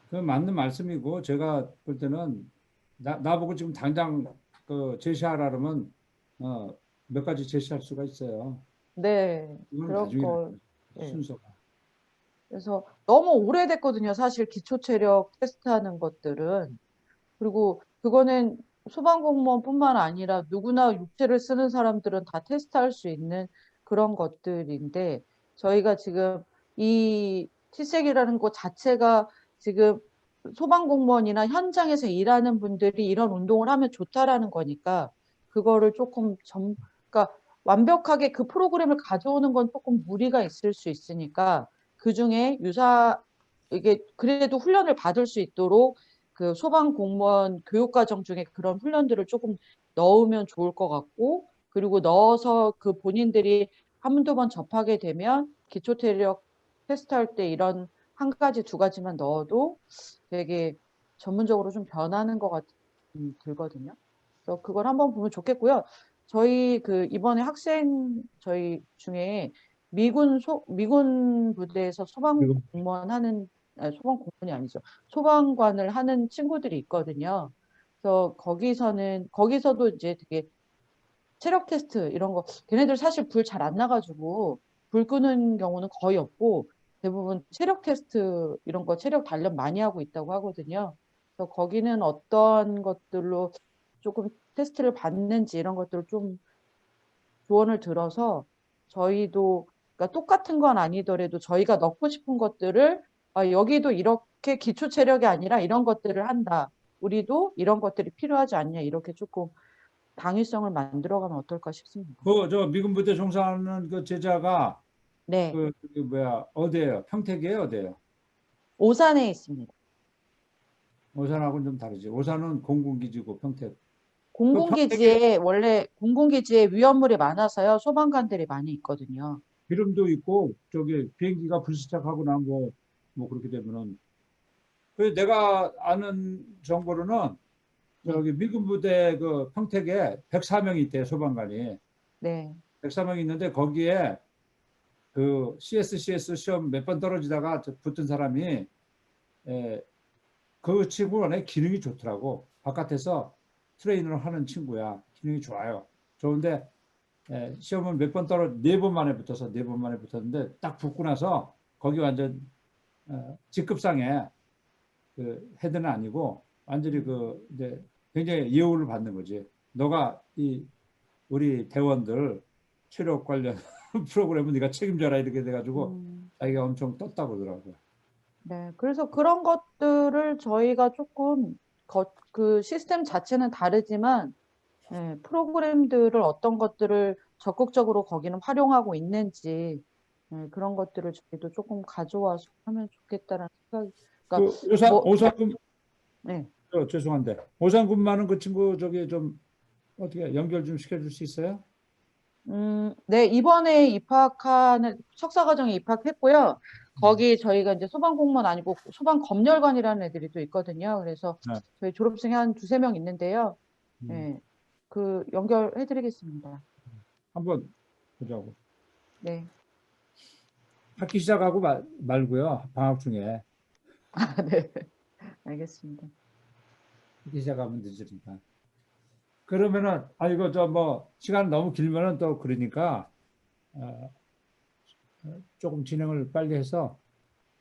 그 맞는 말씀이고 제가 볼 때는 나보고 지금 당장 그 제시하라 그러면 몇 가지 제시할 수가 있어요. 네, 이건 그럴 나중에 걸. 네. 순서가. 그래서 너무 오래됐거든요. 사실 기초 체력 테스트하는 것들은. 그리고 그거는 소방공무원뿐만 아니라 누구나 육체를 쓰는 사람들은 다 테스트할 수 있는 그런 것들인데 저희가 지금 이 티색이라는 것 자체가 지금 소방공무원이나 현장에서 일하는 분들이 이런 운동을 하면 좋다라는 거니까 그거를 조금 그러니까 완벽하게 그 프로그램을 가져오는 건 조금 무리가 있을 수 있으니까 그중에 이게 그래도 훈련을 받을 수 있도록 그 소방공무원 교육과정 중에 그런 훈련들을 조금 넣으면 좋을 것 같고, 그리고 넣어서 그 본인들이 한두 번 접하게 되면 기초체력 테스트할 때 이런 한 가지, 두 가지만 넣어도 되게 전문적으로 좀 변하는 것 같은 느낌이 들거든요. 그래서 그걸 한번 보면 좋겠고요. 저희 그 이번에 학생 저희 중에 미군 부대에서 지금 소방공무원 하는 소방공무원이 아니죠. 소방관을 하는 친구들이 있거든요. 그래서 거기서도 이제 되게 체력 테스트 이런 거 걔네들 사실 불 잘 안 나가지고 불 끄는 경우는 거의 없고 대부분 체력 테스트 이런 거 체력 단련 많이 하고 있다고 하거든요. 그래서 거기는 어떤 것들로 조금 테스트를 받는지 이런 것들을 좀 조언을 들어서 저희도 그러니까 똑같은 건 아니더라도 저희가 넣고 싶은 것들을 여기도 이렇게 기초 체력이 아니라 이런 것들을 한다. 우리도 이런 것들이 필요하지 않냐 이렇게 조금 당위성을 만들어가면 어떨까 싶습니다. 저 미군 부대 종사하는 그 제자가 네, 그 뭐야 어디예요? 평택이에요, 어디예요? 오산에 있습니다. 오산하고는 좀 다르지. 오산은 공군기지고 평택. 그 평택에 공군기지에 위험물이 많아서요. 소방관들이 많이 있거든요. 기름도 있고 저기 비행기가 불시착하고 나뭐 그렇게 되면은 그 내가 아는 정보로는 네, 저기 미군 부대 그 평택에 104명이 있대요, 소방관이. 네, 104명이 있는데 거기에 그 CSCS 시험 몇 번 떨어지다가 붙은 사람이 그 친구는 기능이 좋더라고. 바깥에서 트레이너를 하는 친구야. 기능이 좋아요. 좋은데 시험은 몇 번 네 번 만에 붙어서 네 번 만에 붙었는데 딱 붙고 나서 거기 완전 직급상에 그 헤드는 아니고 완전히 그 이제 굉장히 예우를 받는 거지. 너가 우리 대원들 체력 관련 프로그램은 네가 책임져라 이렇게 돼가지고 자기가 엄청 떴다고 그러더라고요. 네. 그래서 그런 것들을 저희가 조금 그 시스템 자체는 다르지만 프로그램들을 어떤 것들을 적극적으로 거기는 활용하고 있는지 그런 것들을 저희도 조금 가져와서 하면 좋겠다라는 생각이. 그러니까 그 뭐 오산군 네. 죄송한데 오산군 많은 그 친구 저기 좀 어떻게 연결 좀 시켜줄 수 있어요? 네, 이번에 석사 과정에 입학했고요. 거기 저희가 이제 소방공무원 아니고 소방검열관이라는 애들이 또 있거든요. 그래서 네. 저희 졸업생이 한 두세 명 있는데요. 음, 네, 그 연결해 드리겠습니다. 한번 보자고. 네. 학기 시작하고 말고요. 방학 중에 네. 알겠습니다. 학기 시작하면 늦으니까. 그러면은 이거 저 뭐 시간 너무 길면은 또 그러니까 어, 조금 진행을 빨리 해서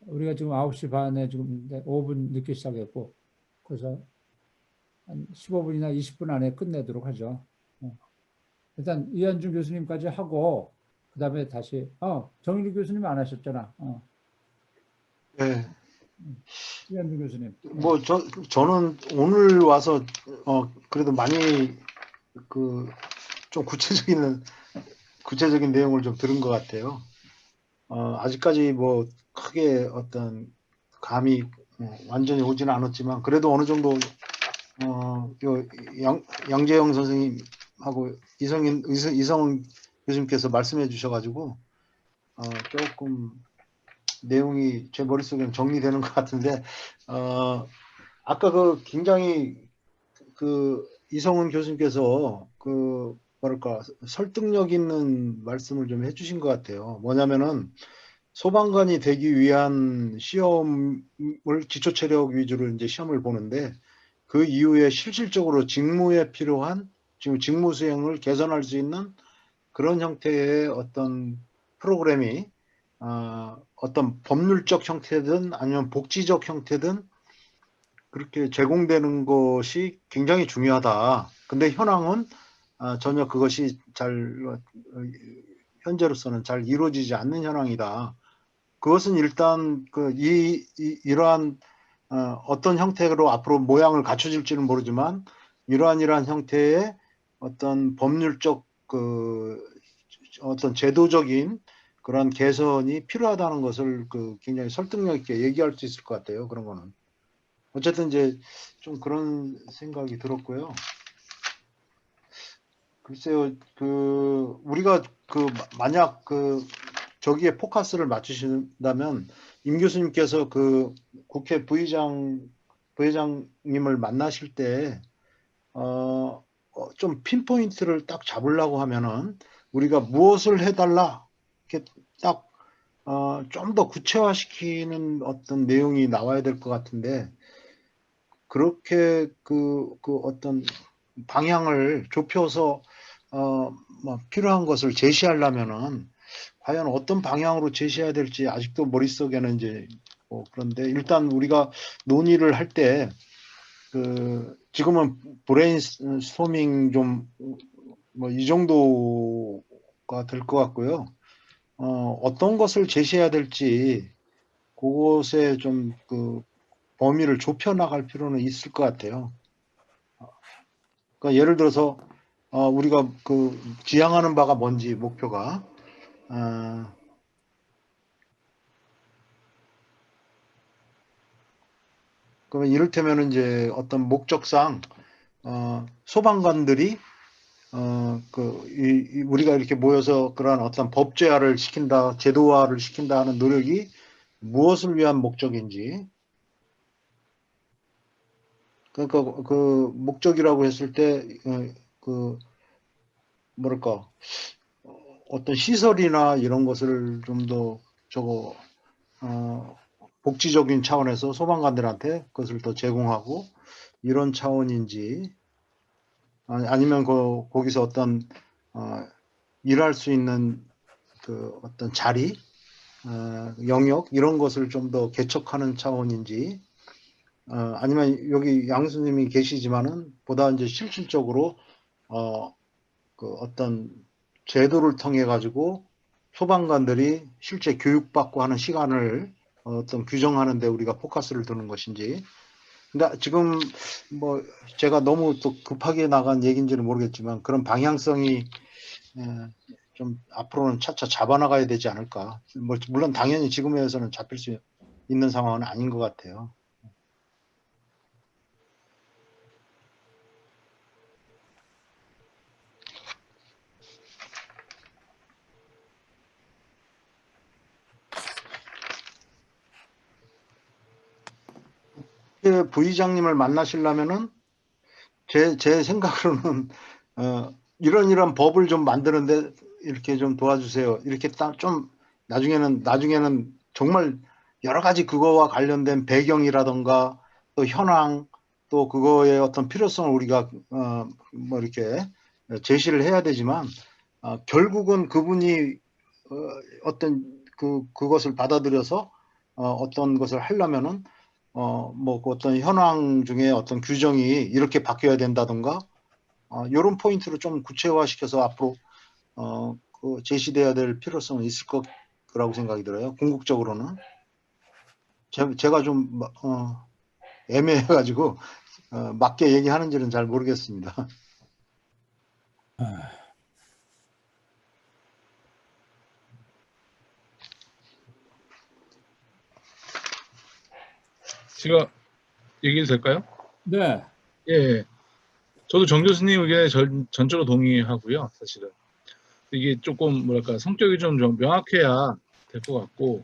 우리가 지금 9시 반에 지금 5분 늦게 시작했고 그래서 한 15분이나 20분 안에 끝내도록 하죠. 일단 이현준 교수님까지 하고 그다음에 다시 정인희 교수님 안 하셨잖아. 네. 이현준 교수님. 뭐 저는 오늘 와서 그래도 많이 그 좀 구체적인 내용을 좀 들은 것 같아요. 아직까지 뭐 크게 어떤 감이 완전히 오지는 않았지만 그래도 어느 정도 양재영 선생님하고 이성은 교수님께서 말씀해 주셔가지고 조금 내용이 제 머릿속에는 정리되는 것 같은데 아까 그 굉장히 그 이성훈 교수님께서 그 뭐랄까 설득력 있는 말씀을 좀 해주신 것 같아요. 뭐냐면은 소방관이 되기 위한 시험을 기초 체력 위주로 이제 시험을 보는데 그 이후에 실질적으로 직무에 필요한 지금 직무 수행을 개선할 수 있는 그런 형태의 어떤 프로그램이 어떤 법률적 형태든 아니면 복지적 형태든 그렇게 제공되는 것이 굉장히 중요하다. 근데 현황은 전혀 그것이 현재로서는 잘 이루어지지 않는 현황이다. 그것은 일단 이러한 어떤 형태로 앞으로 모양을 갖춰질지는 모르지만 이러한 형태의 어떤 법률적 어떤 제도적인 그런 개선이 필요하다는 것을 굉장히 설득력 있게 얘기할 수 있을 것 같아요. 그런 거는. 어쨌든 이제 좀 그런 생각이 들었고요. 글쎄요, 우리가 만약 저기에 포커스를 맞추신다면 임 교수님께서 국회 부회장님을 만나실 때, 좀 핀포인트를 딱 잡으려고 하면은 우리가 무엇을 해달라, 이렇게 딱, 좀 더 구체화시키는 어떤 내용이 나와야 될 것 같은데, 그렇게 어떤 방향을 좁혀서 뭐 필요한 것을 제시하려면은 과연 어떤 방향으로 제시해야 될지 아직도 머릿속에는 이제 그런데 일단 우리가 논의를 할 때 지금은 브레인스토밍 좀 뭐 이 정도가 될 것 같고요. 어떤 것을 제시해야 될지 그것에 좀 범위를 좁혀 나갈 필요는 있을 것 같아요. 그러니까 예를 들어서 우리가 지향하는 바가 뭔지 목표가 그러면 이를테면 이제 어떤 목적상 소방관들이 우리가 이렇게 모여서 그러한 어떤 법제화를 시킨다, 제도화를 시킨다 하는 노력이 무엇을 위한 목적인지, 그러니까 목적이라고 했을 때 뭐랄까 어떤 시설이나 이런 것을 좀 더 복지적인 차원에서 소방관들한테 그것을 더 제공하고 이런 차원인지, 아니면 거기서 어떤 일할 수 있는 어떤 자리, 영역 이런 것을 좀 더 개척하는 차원인지, 아니면 여기 양수님이 계시지만은 보다 이제 실질적으로 어떤 제도를 통해 가지고 소방관들이 실제 교육받고 하는 시간을 어떤 규정하는데 우리가 포커스를 두는 것인지. 근데 지금 뭐 제가 너무 또 급하게 나간 얘기인지는 모르겠지만 그런 방향성이 좀 앞으로는 차차 잡아나가야 되지 않을까. 물론 당연히 지금에서는 잡힐 수 있는 상황은 아닌 것 같아요. 부의장님을 만나시려면은 제 생각으로는 이런 법을 좀 만드는데 이렇게 좀 도와주세요. 이렇게 딱 좀 나중에는 정말 여러 가지 그거와 관련된 배경이라던가 또 현황 또 그거의 어떤 필요성을 우리가 뭐 이렇게 제시를 해야 되지만 결국은 그분이 어떤 그것을 받아들여서 어떤 것을 하려면은 뭐 어떤 현황 중에 어떤 규정이 이렇게 바뀌어야 된다던가 이런 포인트로 좀 구체화시켜서 앞으로 제시돼야 될 필요성은 있을 거라고 생각이 들어요. 궁극적으로는 제가 좀 애매해가지고 맞게 얘기하는지는 잘 모르겠습니다. 제가 얘기해도 될까요? 네. 예. 저도 정 교수님 의견에 전적으로 동의하고요. 사실은 이게 조금 뭐랄까 성격이 좀 명확해야 될 것 같고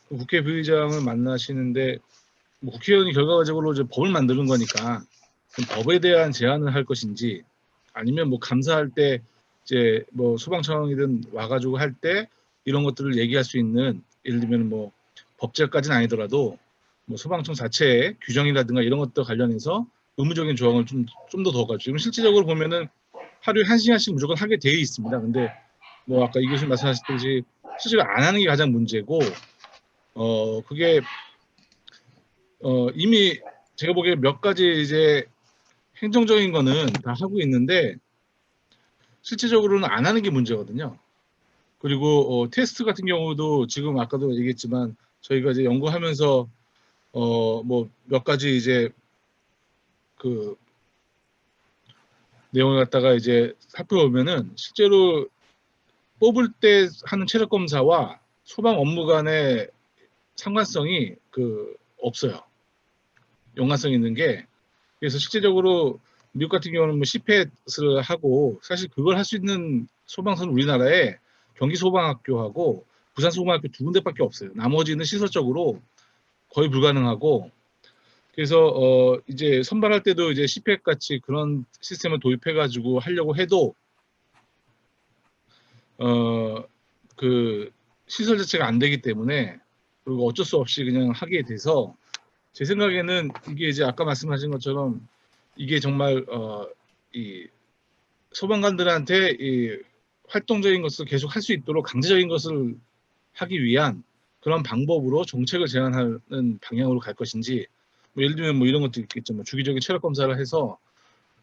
국회 부의장을 만나시는데 뭐 국회의원이 결과적으로 이제 법을 만드는 거니까 법에 대한 제안을 할 것인지 아니면 뭐 감사할 때 이제 뭐 소방청이든 와가지고 할 때 이런 것들을 얘기할 수 있는 예를 들면 뭐 법제까지는 아니더라도 뭐 소방청 자체의 규정이라든가 이런 것들 관련해서 의무적인 조항을 좀 더 가지고 지금 실질적으로 보면은 하루에 1시간씩 무조건 하게 돼 있습니다. 근데 뭐 아까 이 교수님 말씀하셨듯이 실제로 안 하는 게 가장 문제고 그게 이미 제가 보기에 몇 가지 이제 행정적인 거는 다 하고 있는데 실질적으로는 안 하는 게 문제거든요. 그리고 테스트 같은 경우도 지금 아까도 얘기했지만 저희가 이제 연구하면서 뭐 몇 가지 이제 그 내용을 갖다가 이제 살펴보면은 실제로 뽑을 때 하는 체력 검사와 소방 업무 간의 상관성이 없어요. 연관성 있는 게. 그래서 실제적으로 미국 같은 경우는 뭐 CPET을 하고 사실 그걸 할 수 있는 소방서는 우리나라에 경기소방학교하고 부산소방학교 두 군데밖에 없어요. 나머지는 시설적으로 거의 불가능하고 그래서 이제 선발할 때도 이제 CPET 같이 그런 시스템을 도입해가지고 하려고 해도 그 시설 자체가 안 되기 때문에 그리고 어쩔 수 없이 그냥 하게 돼서 제 생각에는 이게 이제 아까 말씀하신 것처럼 이게 정말 이 소방관들한테 이 활동적인 것을 계속 할 수 있도록 강제적인 것을 하기 위한 그런 방법으로 정책을 제안하는 방향으로 갈 것인지 뭐 예를 들면 뭐 이런 것도 있겠죠. 뭐 주기적인 체력 검사를 해서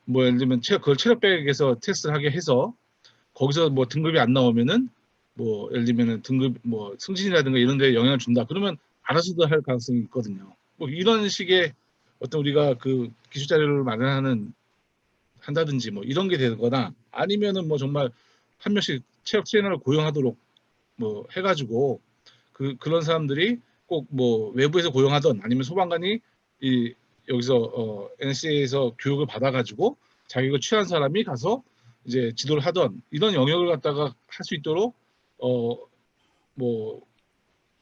뭐 예를 들면 그걸 체력백에서 테스트를 하게 해서 거기서 뭐 등급이 안 나오면은 뭐 예를 들면은 등급 뭐 승진이라든가 이런 데 영향을 준다. 그러면 알아서도 할 가능성이 있거든요. 뭐 이런 식의 어떤 우리가 그 기술 자료를 마련하는 한다든지 뭐 이런 게 되거나 아니면은 뭐 정말 한 명씩 체력 트레이너를 고용하도록 뭐 해가지고 그런 사람들이 꼭 뭐 외부에서 고용하던 아니면 소방관이 이 여기서 NCA에서 교육을 받아가지고 자기가 취한 사람이 가서 이제 지도를 하던 이런 영역을 갖다가 할 수 있도록 뭐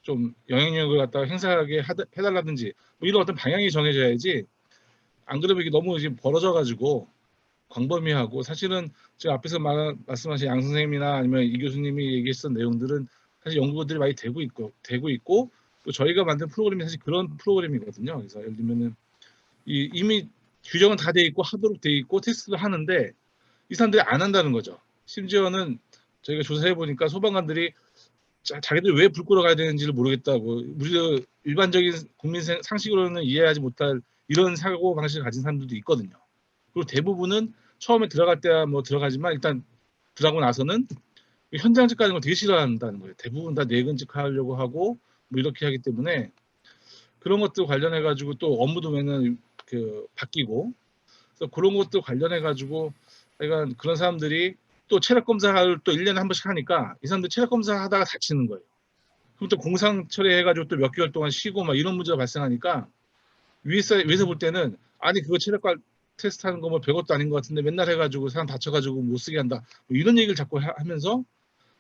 좀 영향력을 갖다가 행사하게 해달라든지 뭐 이런 어떤 방향이 정해져야지 안 그러면 이게 너무 지금 벌어져가지고 광범위하고 사실은 제가 앞에서 말씀하신 양 선생님이나 아니면 이 교수님이 얘기했던 내용들은 사실 연구들이 많이 되고 있고 또 저희가 만든 프로그램이 사실 그런 프로그램이거든요. 그래서 예를 들면은 이미 규정은 다 돼 있고 하도록 돼 있고 테스트를 하는데 이 사람들이 안 한다는 거죠. 심지어는 저희가 조사해 보니까 소방관들이 자기들 왜 불 끄러 가야 되는지를 모르겠다고 우리 일반적인 국민 상식으로는 이해하지 못할 이런 사고 방식을 가진 사람들도 있거든요. 그리고 대부분은 처음에 들어갈 때야 뭐 들어가지만 일단 들어가고 나서는 현장직 가는 걸 되게 싫어한다는 거예요. 대부분 다 내근직 하려고 하고 뭐 이렇게 하기 때문에 그런 것들 관련해 가지고 또 업무도 매년 바뀌고 그래서 그런 것들 관련해 가지고 그러니까 그런 사람들이 또 체력 검사를 또 1년에 한 번씩 하니까 이 사람들 체력 검사 하다가 다치는 거예요. 그럼 또 공상 처리해 가지고 또 몇 개월 동안 쉬고 막 이런 문제가 발생하니까 위에서 볼 때는 아니 그거 체력 테스트 하는 거 뭐 별것도 아닌 것 같은데 맨날 해가지고 사람 다쳐가지고 못 쓰게 한다 뭐 이런 얘기를 자꾸 하면서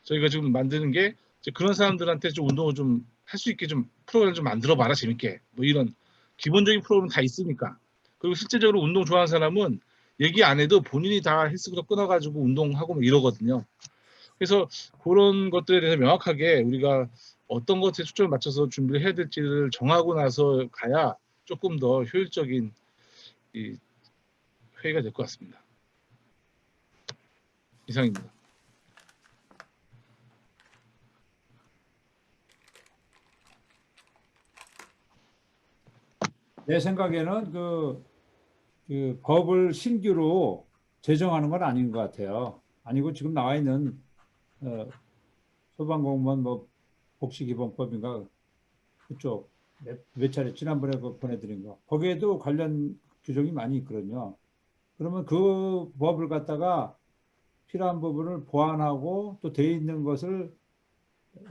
저희가 지금 만드는 게 그런 사람들한테 좀 운동을 좀 할 수 있게 좀 프로그램 좀 만들어 봐라 재밌게 뭐 이런 기본적인 프로그램 다 있으니까 그리고 실제적으로 운동 좋아하는 사람은 얘기 안 해도 본인이 다 헬스클럽 끊어가지고 운동하고 뭐 이러거든요. 그래서 그런 것들에 대해서 명확하게 우리가 어떤 것에 초점을 맞춰서 준비를 해야 될지를 정하고 나서 가야 조금 더 효율적인 이 회의가 될 것 같습니다. 이상입니다. 내 생각에는 그 법을 신규로 제정하는 건 아닌 것 같아요. 아니고 지금 나와 있는 소방공무원 뭐 복지기본법인가 그쪽 몇 차례 지난번에 보내드린 거 거기에도 관련 규정이 많이 있거든요. 그러면 그 법을 갖다가 필요한 부분을 보완하고 또 돼 있는 것을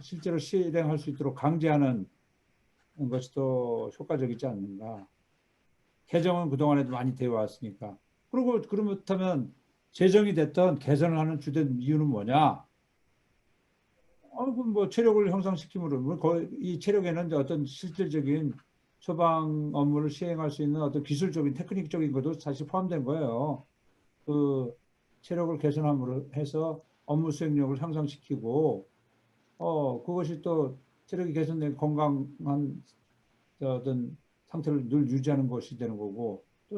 실제로 실행할 수 있도록 강제하는 것이 또 효과적이지 않는가. 개정은 그동안에도 많이 되어 왔으니까. 그리고 그렇다면 제정이 됐던 개선을 하는 주된 이유는 뭐냐? 뭐 체력을 형성시킴으로 이 체력에는 어떤 실질적인 처방 업무를 시행할 수 있는 어떤 기술적인 테크닉적인 것도 사실 포함된 거예요. 그 체력을 개선함으로 해서 업무 수행력을 향상시키고 그것이 또 체력이 개선된 건강한 어떤 상태를 늘 유지하는 것이 되는 거고 또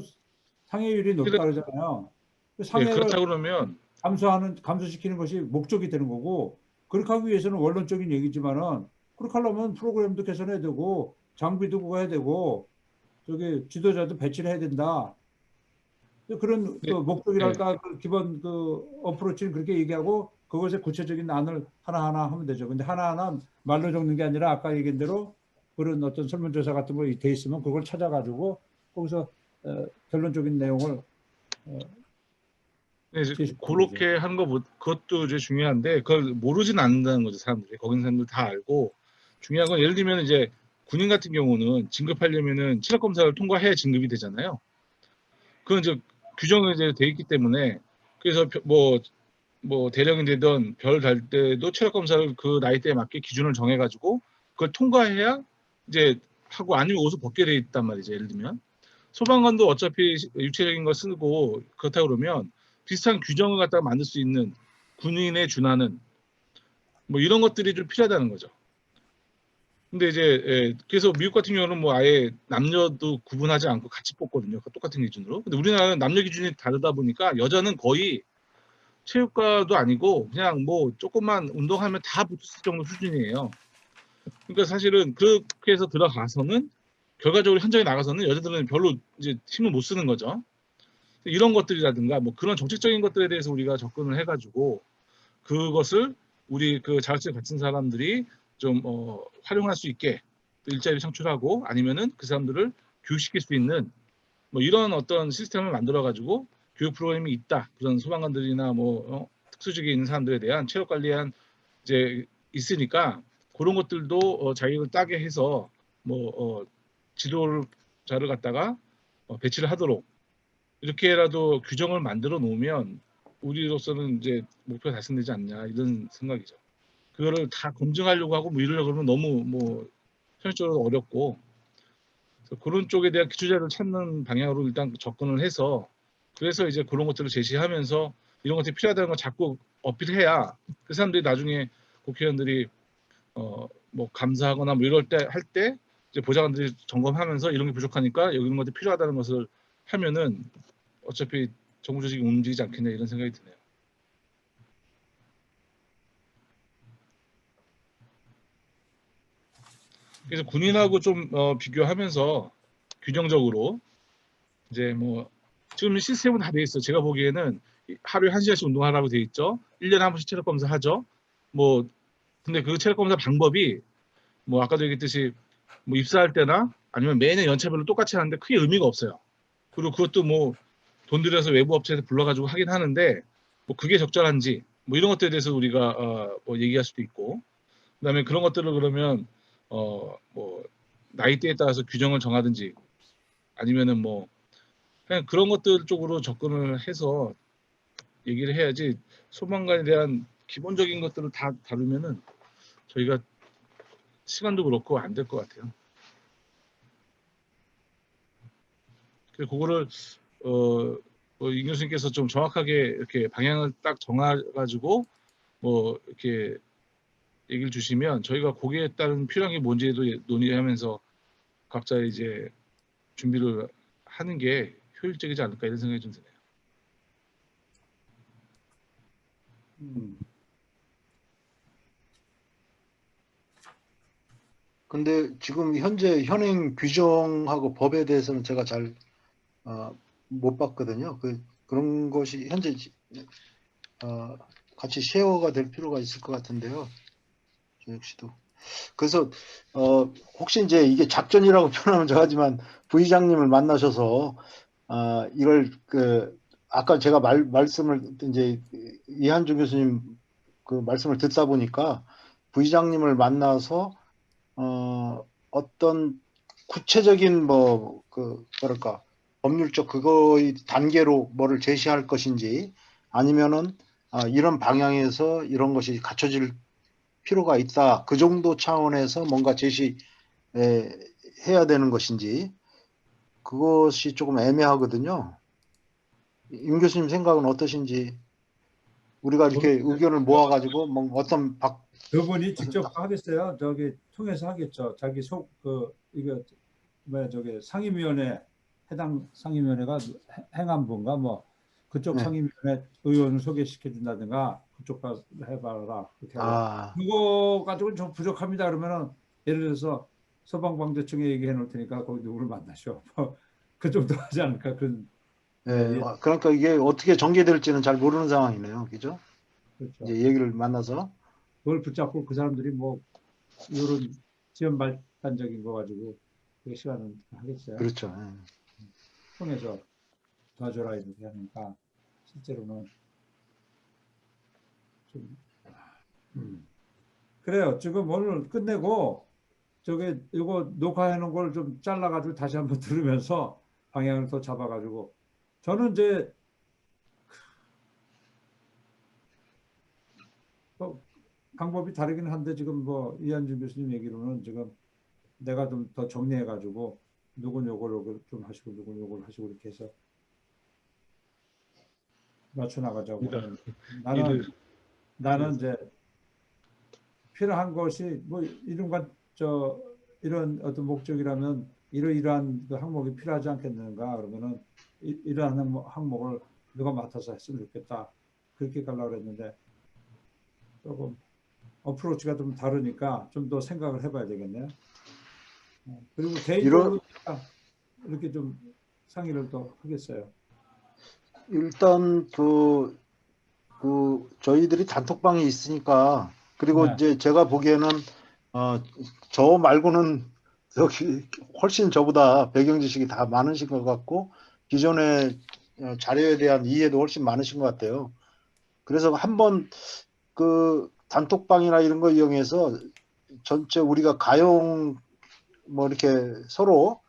상해율이 높다 그러잖아요. 그 상해를 그렇다고 그러면 감소시키는 것이 목적이 되는 거고 그렇게 하기 위해서는 원론적인 얘기지만은 그렇게 하려면 프로그램도 개선해야 되고 장비도 구해야 되고 저기 지도자도 배치를 해야 된다. 그런 그 목적이랄까 그 기본 그 어프로치는 그렇게 얘기하고 그것의 구체적인 안을 하나하나 하면 되죠. 근데 하나하나 말로 적는 게 아니라 아까 얘기한 대로 그런 어떤 설문조사 같은 거 돼 있으면 그걸 찾아가지고 거기서 결론적인 내용을 네, 이제 제시하는 그렇게 하는 거 그것도 이제 중요한데 그걸 모르진 않는다는 거죠, 사람들이. 거기 있는 사람들 다 알고. 중요한 건 예를 들면 이제 군인 같은 경우는 진급하려면은 체력 검사를 통과해야 진급이 되잖아요. 그건 이제 규정이 이제 돼 있기 때문에 그래서 뭐 대령이 되던 별 달 때도 체력 검사를 그 나이대에 맞게 기준을 정해가지고 그걸 통과해야 이제 하고 아니면 옷을 벗게 돼 있단 말이죠. 예를 들면 소방관도 어차피 육체적인 거 쓰고 그렇다 그러면 비슷한 규정을 갖다가 만들 수 있는 군인에 준하는 뭐 이런 것들이 좀 필요하다는 거죠. 근데 이제 그래서 미국 같은 경우는 뭐 아예 남녀도 구분하지 않고 같이 뽑거든요. 똑같은 기준으로. 근데 우리나라는 남녀 기준이 다르다 보니까 여자는 거의 체육과도 아니고 그냥 뭐 조금만 운동하면 다 붙을 정도 수준이에요. 그러니까 사실은 그렇게 해서 들어가서는 결과적으로 현장에 나가서는 여자들은 별로 이제 힘을 못 쓰는 거죠. 이런 것들이라든가 뭐 그런 정책적인 것들에 대해서 우리가 접근을 해가지고 그것을 우리 그 자격증 갖춘 사람들이 좀 활용할 수 있게 일자리 창출하고 아니면은 그 사람들을 교육시킬 수 있는 뭐 이런 어떤 시스템을 만들어 가지고 교육 프로그램이 있다. 그런 소방관들이나 뭐 특수직에 있는 사람들에 대한 체력 관리한 이제 있으니까 그런 것들도 자격을 따게 해서 뭐 지도자를 갖다가 배치를 하도록 이렇게라도 규정을 만들어 놓으면 우리로서는 이제 목표가 달성되지 않냐 이런 생각이죠. 그거를 다 검증하려고 하고 뭐 이러려고 그러면 너무 뭐 현실적으로 어렵고 그래서 그런 쪽에 대한 기초자료를 찾는 방향으로 일단 접근을 해서 그래서 이제 그런 것들을 제시하면서 이런 것들이 필요하다는 걸 자꾸 어필해야 그 사람들이 나중에 국회의원들이 뭐 감사하거나 뭐 이럴 때 할 때 이제 보좌관들이 점검하면서 이런 게 부족하니까 여기 이런 것들이 필요하다는 것을 하면은 어차피 정부 조직이 움직이지 않겠냐 이런 생각이 드네요. 그래서 군인하고 좀 비교하면서 규정적으로 이제 뭐 지금 시스템은 다 돼 있어. 제가 보기에는 하루에 1시간씩 운동하라고 돼 있죠. 1년에 한 번씩 체력 검사 하죠. 뭐 근데 그 체력 검사 방법이 뭐 아까도 얘기했듯이 뭐 입사할 때나 아니면 매년 연차별로 똑같이 하는데 크게 의미가 없어요. 그리고 그것도 뭐 돈 들여서 외부 업체에서 불러가지고 하긴 하는데 뭐 그게 적절한지 뭐 이런 것들에 대해서 우리가 뭐 얘기할 수도 있고 그다음에 그런 것들을 그러면 뭐 나이대에 따라서 규정을 정하든지 아니면은 뭐 그냥 그런 것들 쪽으로 접근을 해서 얘기를 해야지 소방관에 대한 기본적인 것들을 다 다루면은 저희가 시간도 그렇고 안 될 것 같아요. 그래서 그거를 임 교수님께서 좀 정확하게 이렇게 방향을 딱 정해가지고 뭐 이렇게 얘기를 주시면 저희가 거기에 따른 필요한 게 뭔지도 논의하면서 각자 이제 준비를 하는 게 효율적이지 않을까 이런 생각이 좀 드네요. 근데 지금 현재 현행 규정하고 법에 대해서는 제가 잘 못 봤거든요. 그런 것이 현재 같이 쉐어가 될 필요가 있을 것 같은데요. 저 역시도. 그래서 혹시 이제 이게 작전이라고 표현하면 저하지만 부의장님을 만나셔서 이걸 아까 제가 말씀을 이제 이한주 교수님 그 말씀을 듣다 보니까 부의장님을 만나서 어떤 구체적인 뭐랄까 법률적 그거의 단계로 뭐를 제시할 것인지 아니면은 이런 방향에서 이런 것이 갖춰질 필요가 있다. 그 정도 차원에서 뭔가 제시해야 되는 것인지 그것이 조금 애매하거든요. 임 교수님 생각은 어떠신지 우리가 이렇게 의견을 모아가지고 뭐 어떤 그분이 직접 하겠어요. 저기 통해서 하겠죠. 자기 이거 뭐야 저기 상임위원회 해당 상임위원회가 행안부인가 뭐 그쪽 네. 상임위원회 의원을 소개시켜 준다든가 그쪽 가서 해봐라. 그렇게 하고. 그거 가지고는 좀 부족합니다. 그러면은 예를 들어서 소방방재청에 얘기해 놓을 테니까 거기 누구를 만나셔. 그 정도 하지 않을까 그런. 네, 그러니까 이게 어떻게 전개될지는 잘 모르는 상황이네요. 그죠? 그렇죠. 이제 얘기를 만나서 그걸 붙잡고 그 사람들이 뭐 이런 지원 극단적인 거 가지고 그 시간은 하겠어요. 그렇죠. 통해서 도와줘라 이렇게 하니까 실제로는 좀 그래요. 지금 오늘 끝내고 저게 이거 녹화해 놓은 걸 좀 잘라가지고 다시 한번 들으면서 방향을 더 잡아가지고 저는 이제 방법이 다르긴 한데 지금 뭐 이한준 교수님 얘기로는 지금 내가 좀 더 정리해가지고 누군 요걸 좀 하시고 누군 요걸 하시고 이렇게 해서 맞춰 나가자고 하는 나는 이제 필요한 것이 뭐 이런 어떤 목적이라면 이러이러한 그 항목이 필요하지 않겠는가 그러면은 이러한 항목을 누가 맡아서 했으면 좋겠다 그렇게 가려고 그랬는데 조금 어프로치가 좀 다르니까 좀 더 생각을 해봐야 되겠네요. 그리고 개인적으로 이렇게 좀 상의를 더 하겠어요. 일단 저희들이 단톡방이 있으니까 그리고 네. 이제 제가 보기에는 저 말고는 여기 훨씬 저보다 배경 지식이 다 많으신 것 같고 기존의 자료에 대한 이해도 훨씬 많으신 것 같아요. 그래서 한번 그 단톡방이나 이런 거 이용해서 전체 우리가 가용 뭐 이렇게 서로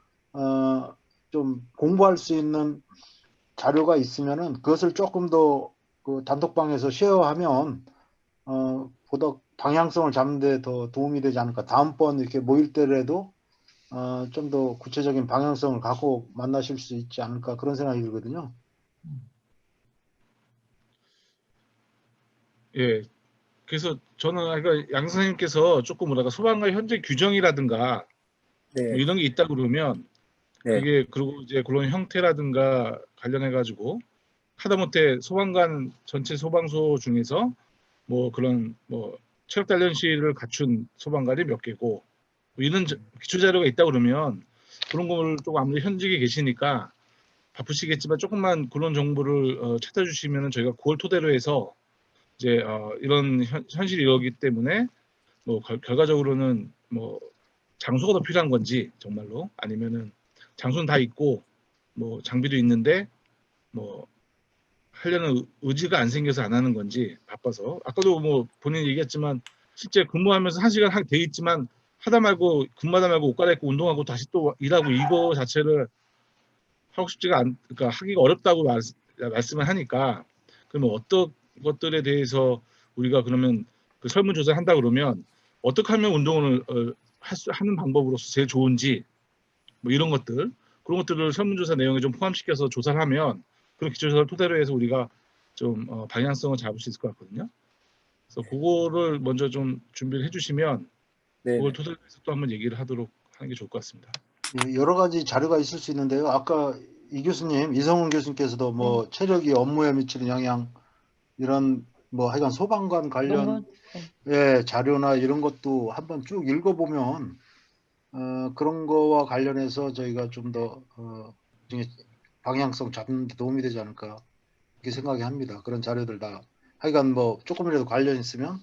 좀 공부할 수 있는 자료가 있으면은 그것을 조금 더 그 단톡방에서 쉐어하면 보다 방향성을 잡는 데 더 도움이 되지 않을까. 다음번 이렇게 모일 때라도 좀 더 구체적인 방향성을 갖고 만나실 수 있지 않을까 그런 생각이 들거든요. 예. 그래서 저는 그러니까 양 선생님께서 조금 뭐랄까 소방관 현재 규정이라든가 뭐 네, 이런 게 있다 그러면 네, 그게 그리고 이제 그런 형태라든가 관련해 가지고 하다못해 소방관 전체 소방서 중에서 뭐 그런 뭐 체력 단련실을 갖춘 소방관이 몇 개고 뭐 이런 기초 자료가 있다 그러면 그런 걸 조금 아무래도 현직에 계시니까 바쁘시겠지만 조금만 그런 정보를 찾아주시면 저희가 그걸 토대로 해서 이제 이런 현실이 이러기 때문에 뭐 결과적으로는 뭐 장소가 더 필요한 건지 정말로 아니면은 장소는 다 있고 뭐 장비도 있는데 뭐 하려는 의지가 안 생겨서 안 하는 건지 바빠서 아까도 뭐 본인이 얘기했지만 실제 근무하면서 1시간 돼 있지만 하다 말고 근무하다 말고 옷 갈아입고 운동하고 다시 또 일하고 이거 자체를 하고 싶지가 않 그러니까 하기가 어렵다고 말씀을 하니까 그러면 어떤 것들에 대해서 우리가 그러면 그 설문조사를 한다 그러면 어떻게 하면 운동을 하는 방법으로서 제일 좋은지 뭐 이런 것들 그런 것들을 설문조사 내용에 좀 포함시켜서 조사를 하면 그런 기초조사를 토대로 해서 우리가 좀 방향성을 잡을 수 있을 것 같거든요. 그래서 그거를 먼저 좀 준비를 해주시면 네, 그걸 네. 토대로 해서 또 한번 얘기를 하도록 하는 게 좋을 것 같습니다. 예, 여러 가지 자료가 있을 수 있는데요. 아까 이 교수님, 이성훈 교수님께서도 뭐 체력이 업무에 미치는 영향 이런 뭐 하여간 소방관 관련 논문. 자료나 이런 것도 한번 쭉 읽어보면 그런 거와 관련해서 저희가 좀 더 방향성 잡는 데 도움이 되지 않을까 이렇게 생각이 합니다. 그런 자료들 다 하여간 뭐 조금이라도 관련 있으면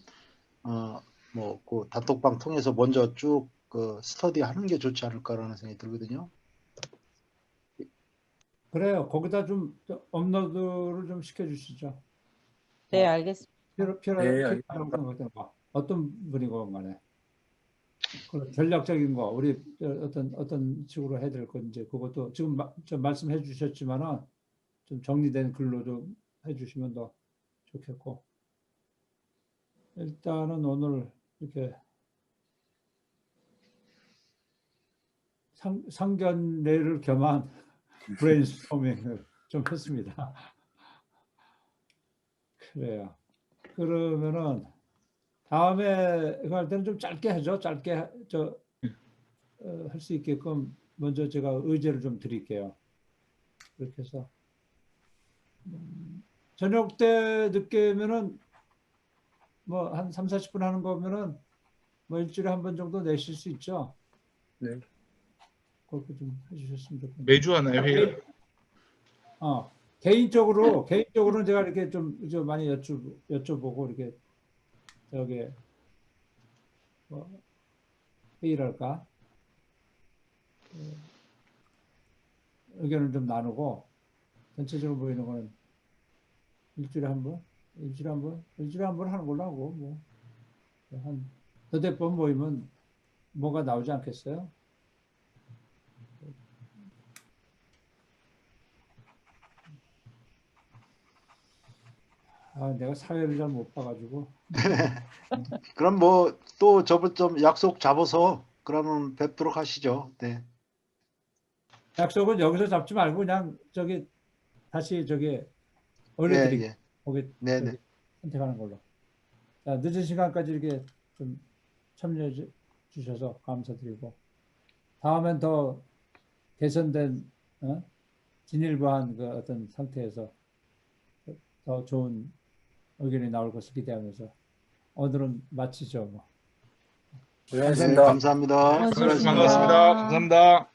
뭐 그 단톡방 통해서 먼저 쭉 그 스터디 하는 게 좋지 않을까라는 생각이 들거든요. 그래요. 거기다 좀 업로드를 좀 시켜주시죠. 네, 알겠습니다. 네, 필요하다고 생각되는 거. 어떤 분이건 간에. 그 전략적인 거, 우리 어떤 식으로 해야 될 건지, 그것도 지금 좀 말씀해 주셨지만은 좀 정리된 글로 좀 해주시면 더 좋겠고. 일단은 오늘 이렇게 상견례를 겸한 브레인스토밍을 좀 했습니다. 그래요. 그러면은 다음에 이거 할 때는 좀 짧게 하죠. 짧게 할 수 있게끔 먼저 제가 의제를 좀 드릴게요. 그렇게 해서 저녁 때 늦게면은 뭐 한 3, 40분 하는 거면은 뭐 일주일에 한 번 정도 내실 수 있죠. 네. 그렇게 좀 해주셨으면 좋겠네요. 매주 하나요 회의를? 개인적으로는 제가 이렇게 좀 많이 여쭤보고 이렇게 저기 뭐 회의랄까 의견을 좀 나누고 전체적으로 보이는 거는 일주일에 한 번 하는 걸로 하고 뭐 한 너댓 번 모이면 뭐가 나오지 않겠어요? 아, 내가 사회를 잘 못 봐가지고. 그럼 뭐 또 저번 좀 약속 잡아서 그러면 뵙도록 하시죠. 네. 약속은 여기서 잡지 말고 그냥 저기 다시 저기 예, 올려드리고 예. 거기 네, 저기 네. 선택하는 걸로. 자, 늦은 시간까지 이렇게 좀 참여해 주셔서 감사드리고 다음엔 더 개선된 진일보한 그 어떤 상태에서 더 좋은 의견이 나올 것을 기대하면서 오늘은 마치죠. 뭐. 네, 고생하셨습니다. 감사합니다. 수고하셨습니다. 반갑습니다. 감사합니다.